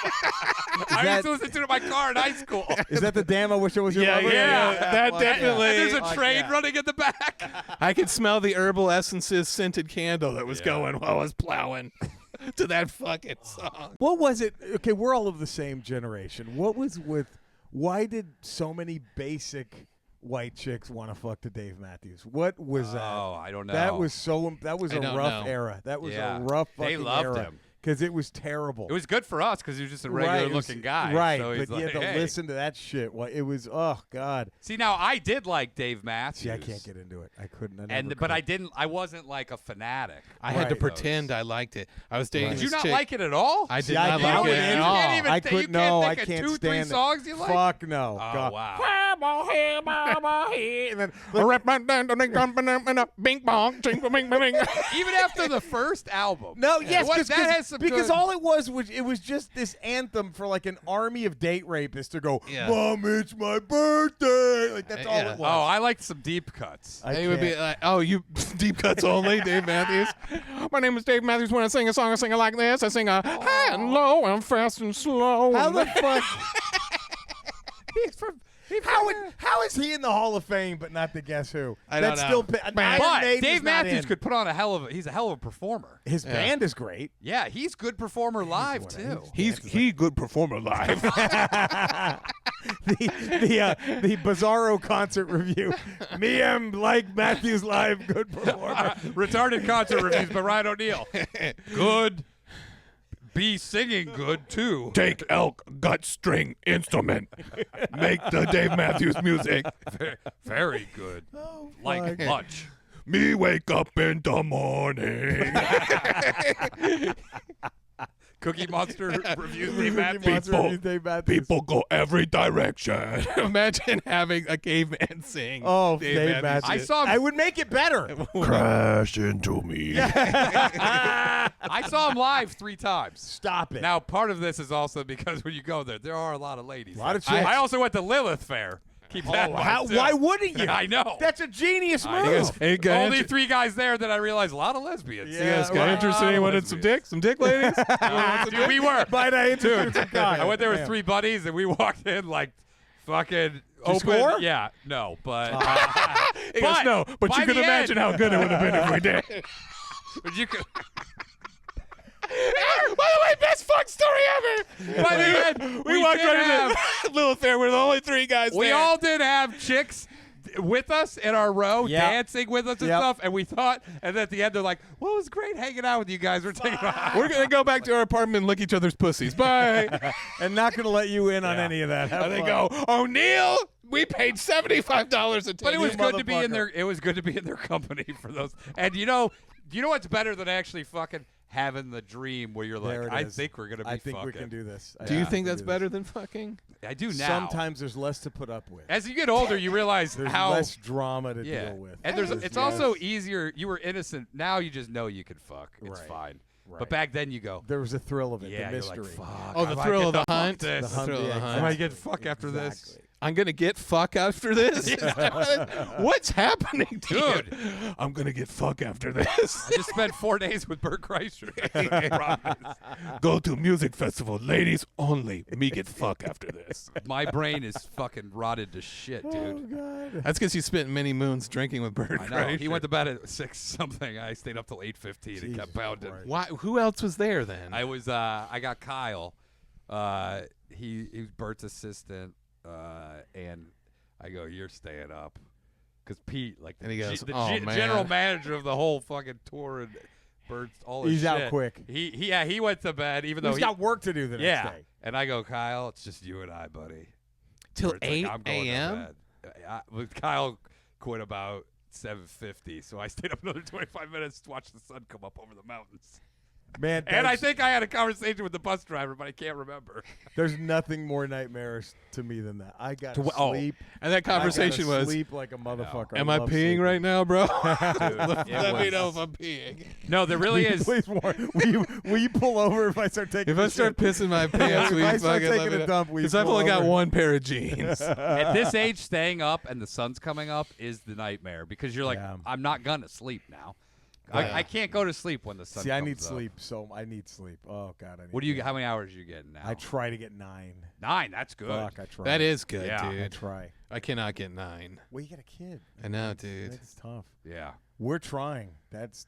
I used to listen to it in my car in high school. Is that the damn I wish I was your lover? that definitely. And there's a Fuck train yeah. running in the back. I could smell the herbal essences scented candle that was going while I was plowing to that fucking song. What was it? Okay, we're all of the same generation. What was with? Why did so many basic white chicks want to fuck to Dave Matthews? What was that? Oh, I don't know. That was so. That was I a don't rough know. era. That was Yeah. a rough They fucking loved era. him. Because it was terrible. It was good for us because he was just a regular-looking guy. Right, so he's but like, you had to hey. listen to that shit. Well, it was, oh, God. See, now I did like Dave Matthews. See, I can't get into it. I couldn't. I never But could. I didn't. I wasn't like a fanatic. I had to Right. pretend I liked it. I was dating Right. Did you this not chick. like it at all? I did See, I not didn't like get it into at it. all. You can't even I you couldn't. can't No, think I of can't 2-3 stand it. songs you like? Fuck no. Oh, God. wow. And then, Bing bong, bing bing bing. Even after the first album. no, yes, What- because that has some because good- all it was it was just this anthem for like an army of date rapists to go, Yeah. Mom, it's my birthday. Like that's all Yeah. it Oh, was. I liked some deep cuts. I It would be can't. like, oh, you deep cuts only, Dave Matthews. My name is Dave Matthews. When I sing a song, I sing it like this. I sing a high and low and fast and slow. How and the fuck? He's from. How is he in the Hall of Fame but not the Guess Who? I don't That's know. still But Iron But Maiden's Dave not Matthews in. could put on he's a hell of a performer. His band is great. Yeah, he's good performer live too. He's good performer live. the Bizarro concert review. Me am like Matthews live, good performer. Retarded concert reviews by Ryan O'Neal. Good. Be singing good too. Take elk gut string instrument. Make the Dave Matthews music. Very good. Like fuck. lunch. Me wake up in the morning. Cookie Monster reviews Dave Cookie Matthews. Monster reviews Dave Matthews. People go every direction. Imagine having a caveman sing. Oh, Dave Matthews. I saw him- I would make it better. Crash into me. I saw him live 3 times. Stop it. Now, part of this is also because when you go there are a lot of ladies. A lot of I chicks. also went to Lilith Fair. Keep that in mind, too. Why wouldn't you? I know. That's a genius I know. move. Hey, guys. Only 3 guys there that I realized a lot of lesbians. Yeah, You guys got Wow. interested in wanting some dick? Some dick, ladies? Dude, we were. Might I introduce a guy? I went there with Damn. 3 buddies, and we walked in like fucking open. score? Yeah, no, but He goes, no, but by you can the imagine end- how good it would have been if we did. but you could. By the way, best fuck story ever. By the end, we walked did right have- into Little Fair. We're the only 3 guys We there. all did have chicks with us in our row, Yeah. dancing with us and Yep. stuff, and we thought, and at the end they're like, "Well, it was great hanging out with you guys. We're taking." We're going to go back to our apartment and lick each other's pussies. Bye. And not going to let you in on any of that. Have And they fun. go, O'Neal, we paid $75 a ticket. But it was You good to be in motherfucker. their. It was good to be in their company for those. And you know what's better than actually fucking having the dream where you're There like, it I is. think we're gonna be. I think we fucking. can do this. Do you I think we that's do better than fucking? I do this. now. Sometimes there's less to put up with. As you get older, you realize There's how. less drama to Yeah, deal with. and it's also easier. You were innocent. Now you just know you can fuck. It's Right. fine. Right. But back then you go. There was a thrill of it, Yeah, the you're like, mystery. fuck. Oh, the I might thrill get of the to fuck hunt? this. The hunt, thrill of yeah, the hunt. I might get fuck after this. Exactly. I'm going to get fuck after this? What's happening to Dude. you? I'm going to get fuck after this. I just spent 4 days with Bert Kreischer. I promise. Go to music festival. Ladies only. Me get fuck after this. My brain is fucking rotted to shit, Oh, dude. God. That's because you spent many moons drinking with Bert I know. Kreischer. He went to bed at 6 something. I stayed up till 8:15 and kept Jesus pounding. Christ. Why? Who else was there then? I was I got Kyle. He was Bert's assistant, and I go, "You're staying up," because Pete, like, And he goes, the "Oh, man." general manager of the whole fucking tour, and Bert's all his He's out shit. quick. He went to bed even though He's got work to do the yeah. next day. And I go, Kyle, it's just you and I, buddy. Till Bert's like, 8 I'm going to a.m.? bed. Kyle quit about 7:50, so I stayed up another 25 minutes to watch the sun come up over the mountains. Man, And I think I had a conversation with the bus driver, but I can't remember. there's nothing more nightmarish to me than that. I got to Oh, sleep. and that conversation I gotta was, sleep like a motherfucker. am I love peeing sleeping. right now, bro? Dude, Let me was- know if I'm peeing. No, there really is. Please warn. Will you pull over if I start taking? If I a start shit? pissing my pants, will If I you start fucking let taking me a dump, will you Because I've pull only got over? one pair of jeans. At this age, staying up and the sun's coming up is the nightmare because you're like, Yeah. I'm not gonna sleep now. Yeah. I can't go to sleep when the sun. See, I comes need up. sleep. So I need sleep. Oh God, I need. What do you? sleep. How many hours are you getting now? I try to get 9. 9. That's good. Fuck, I try. That is good, Yeah. I dude. try. I cannot get 9. Well, you got a kid. I know, dude. That's tough. Yeah. We're trying.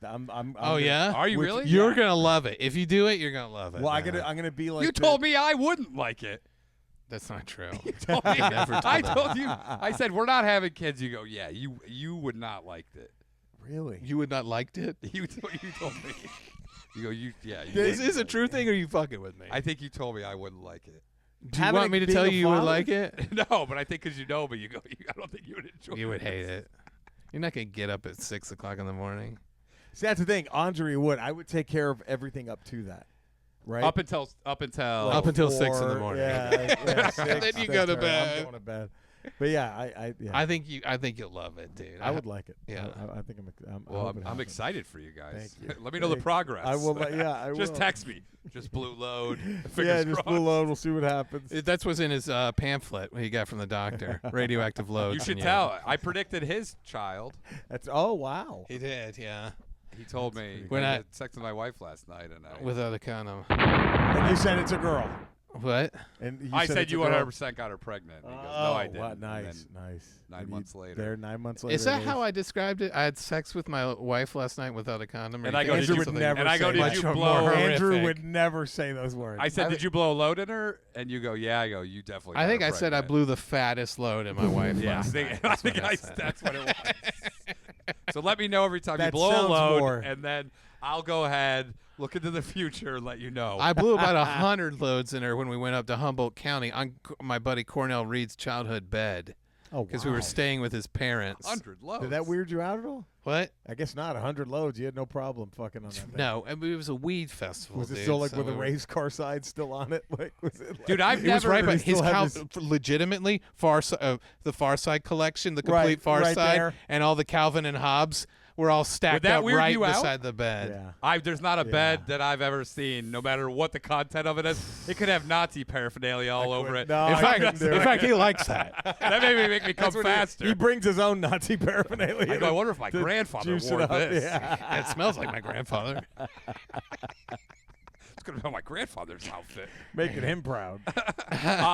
I'm Oh, yeah? Are you Which- really? You're Yeah. gonna love it. If you do it, you're gonna love it. Well, man. I'm gonna be like. You told me I wouldn't like it. That's not true. Told me- never told I that. told you. I said we're not having kids. You go, yeah. You would not like it. Really? You would not liked it? You told me. You go. Yeah. Is wouldn't this a like true it. thing, or are you fucking with me? I think you told me I wouldn't like it. Do you Having want me to being tell a you you would father? like it? No, but I think because you know me, you go. I don't think you would enjoy. You would this. hate it. You're not gonna get up at 6 o'clock in the morning. See, that's the thing. Andre would. I would take care of everything up to that. Right. Up until Up until 6 in the 4, morning. Yeah. 6, Then you go to 6:30, bed. I'm going to bed. But yeah, yeah. I think you'll love it, dude. I would like it. Yeah. I think I'm. Well, I hope I'm it happens. excited for you guys. Thank you. Let me know the progress. I will. Yeah, I will. Just text me. Just blue load. Yeah, Fingers just crossed. pull load. We'll see what happens. That's what's in his pamphlet he got from the doctor. Radioactive loads. You should and tell. I predicted his child. That's. Oh wow. He did, yeah. He told me When I I- had sex with my wife last night, and I Without a condom. And you said it's a girl. What? And you I said it's a you girl. 100% got her pregnant. And he goes, Oh, no, I didn't. wow, And nice, then nice. 9 And months later. There, 9 months later. Is that how I described it? I had sex with my wife last night without a condom. or And you I think go, I did did you- something- never and I go, say did much you more blow? Andrew horrific. would never say those words. I said, did you blow a load in her? And you go, yeah. I go, you definitely. I got think her I said I pregnant." blew the fattest load in my wife Yeah, last night. I think that's what it was. So let me know every time you That blow a sounds load, more- and then I'll go ahead, look into the future, and let you know. I blew about 100 loads in her when we went up to Humboldt County on my buddy Cornell Reed's childhood bed because we were staying with his parents. 100 loads. Did that weird you out at all? What? I guess not. 100 loads. You had no problem fucking on that thing. No, I mean, it was a weed festival. Was it dude, still like so with the we were- race car side still on it? Like was it? Like, Dude, I've It was never. right, They but his still have legitimately the Far Side collection, the Right, complete Far right Side, there. and all the Calvin and Hobbes were all stacked that up weird right you out? beside the bed. Yeah. There's not a Yeah. bed that I've ever seen, no matter what the content of it is. It could have Nazi paraphernalia all over it. No, In I fact, couldn't do in it. fact, he likes that. That make me come faster. He brings his own Nazi paraphernalia. I go, I wonder if my to grandfather juice wore it up. this. Yeah. It smells like my grandfather. It's gonna be my grandfather's outfit. Making him proud.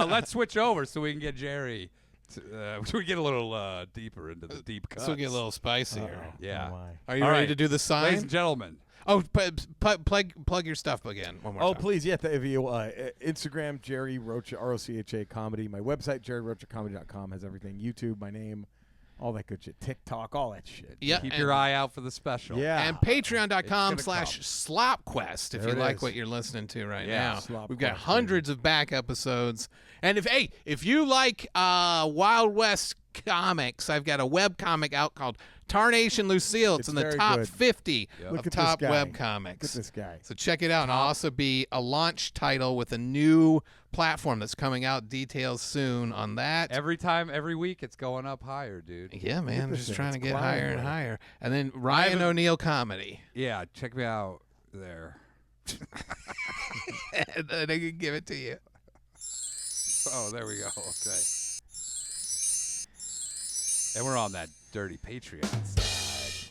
Let's switch over so we can get Jerry. So we get a little deeper into the deep cuts. This will get a little spicier. Uh-oh. Yeah. Oh, my. Are you All ready right. to do the Ladies sign? and gentlemen, Oh, plug your stuff again one more Oh, time. please, yeah. If you Instagram, Jerry Rocha, ROCHA Comedy. My website, jerryrochacomedy.com, has everything. YouTube, my name, all that good shit. TikTok, all that shit. Yeah, keep and, your eye out for the special. Yeah. and It's gonna patreon.com/slopquest if There you it like is. what you're listening to right Yeah. now. Slop We've got Quest, hundreds of back episodes. And if you like Wild West comics, I've got a web comic out called Tarnation Lucille. It's It's in the very top good. 50 Look of at this top guy. web Look comics. at this guy. So check it out. And I'll also be a launch title with a new platform that's coming out. Details soon on that. Every week, it's going up higher, dude. Yeah, man. I'm this just thing. trying to It's get climbing, higher and man. higher. And then Ryan O'Neal comedy. Yeah, check me out there. And then I can give it to you. Oh, there we go. Okay. And we're on that dirty Patreon stuff.